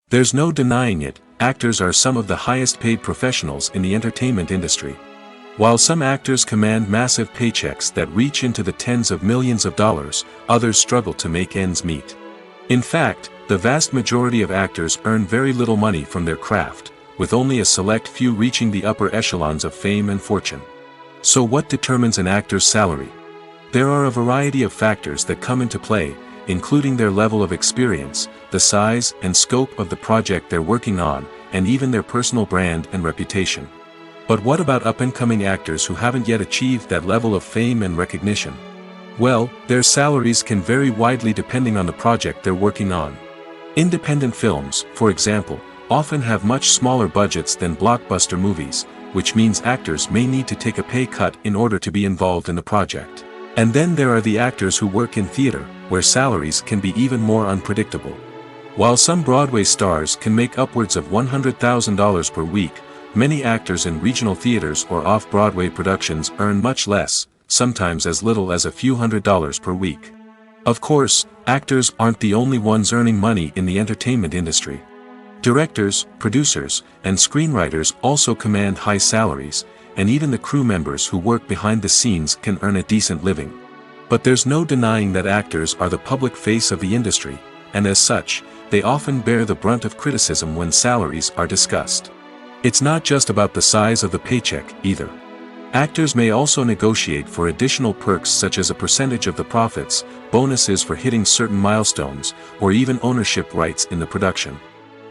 There's no denying it, actors are some of the highest paid professionals in the entertainment industry. While some actors command massive paychecks that reach into the tens of millions of dollars, others struggle to make ends meet. In fact, the vast majority of actors earn very little money from their craft, with only a select few reaching the upper echelons of fame and fortune. So what determines an actor's salary? There are a variety of factors that come into play, including their level of experience, the size and scope of the project they're working on, and even their personal brand and reputation. But what about up-and-coming actors who haven't yet achieved that level of fame and recognition? Well, their salaries can vary widely depending on the project they're working on. Independent films, for example, often have much smaller budgets than blockbuster movies, which means actors may need to take a pay cut in order to be involved in the project. And then there are the actors who work in theater, where salaries can be even more unpredictable. While some Broadway stars can make upwards of $100,000 per week, many actors in regional theaters or off-Broadway productions earn much less, sometimes as little as a few $100s per week. Of course, actors aren't the only ones earning money in the entertainment industry. Directors, producers, and screenwriters also command high salaries, and even the crew members who work behind the scenes can earn a decent living. But there's no denying that actors are the public face of the industry, and as such, they often bear the brunt of criticism when salaries are discussed. It's not just about the size of the paycheck, either. Actors may also negotiate for additional perks such as a percentage of the profits, bonuses for hitting certain milestones, or even ownership rights in the production.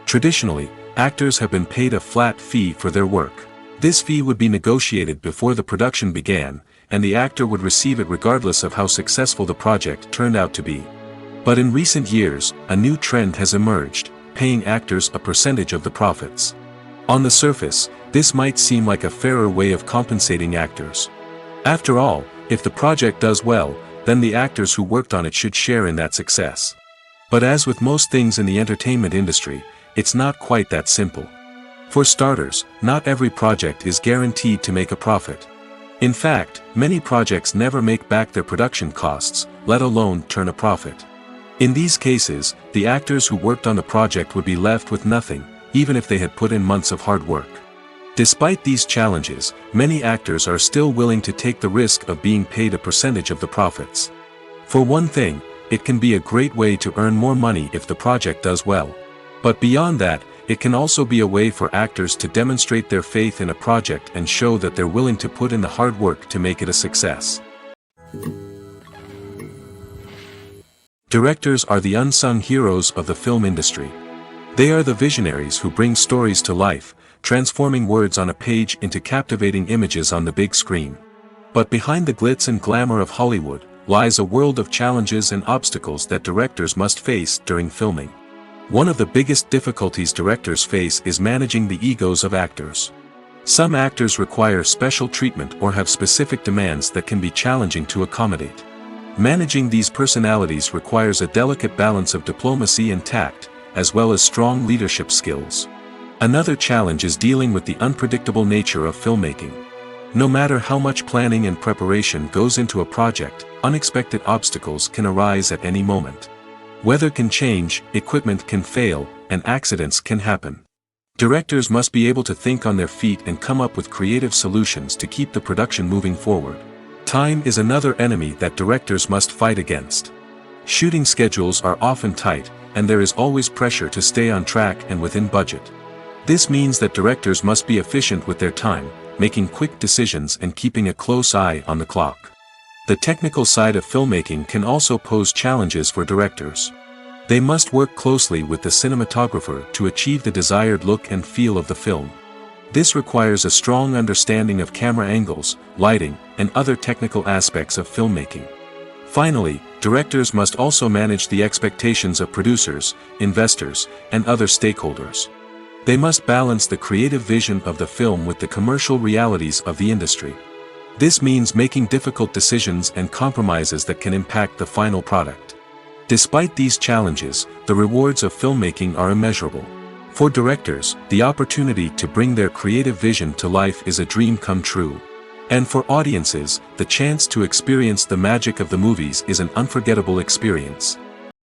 Traditionally, actors have been paid a flat fee for their work. This fee would be negotiated before the production began, and the actor would receive it regardless of how successful the project turned out to be. But in recent years, a new trend has emerged, paying actors a percentage of the profits. On the surface, this might seem like a fairer way of compensating actors. After all, if the project does well, then the actors who worked on it should share in that success. But as with most things in the entertainment industry, it's not quite that simple. For starters, not every project is guaranteed to make a profit. In fact, many projects never make back their production costs, let alone turn a profit. In these cases, the actors who worked on the project would be left with nothing, even if they had put in months of hard work. Despite these challenges, many actors are still willing to take the risk of being paid a percentage of the profits. For one thing, it can be a great way to earn more money if the project does well. But beyond that, it can also be a way for actors to demonstrate their faith in a project and show that they're willing to put in the hard work to make it a success. Directors are the unsung heroes of the film industry. They are the visionaries who bring stories to life, transforming words on a page into captivating images on the big screen. But behind the glitz and glamour of Hollywood, lies a world of challenges and obstacles that directors must face during filming. One of the biggest difficulties directors face is managing the egos of actors. Some actors require special treatment or have specific demands that can be challenging to accommodate. Managing these personalities requires a delicate balance of diplomacy and tact, as well as strong leadership skills. Another challenge is dealing with the unpredictable nature of filmmaking. No matter how much planning and preparation goes into a project, unexpected obstacles can arise at any moment. Weather can change, equipment can fail, and accidents can happen. Directors must be able to think on their feet and come up with creative solutions to keep the production moving forward. Time is another enemy that directors must fight against. Shooting schedules are often tight, and there is always pressure to stay on track and within budget. This means that directors must be efficient with their time, making quick decisions and keeping a close eye on the clock. The technical side of filmmaking can also pose challenges for directors. They must work closely with the cinematographer to achieve the desired look and feel of the film. This requires a strong understanding of camera angles, lighting, and other technical aspects of filmmaking. Finally, directors must also manage the expectations of producers, investors, and other stakeholders. They must balance the creative vision of the film with the commercial realities of the industry. This means making difficult decisions and compromises that can impact the final product. Despite these challenges, the rewards of filmmaking are immeasurable. For directors, the opportunity to bring their creative vision to life is a dream come true. And for audiences, the chance to experience the magic of the movies is an unforgettable experience.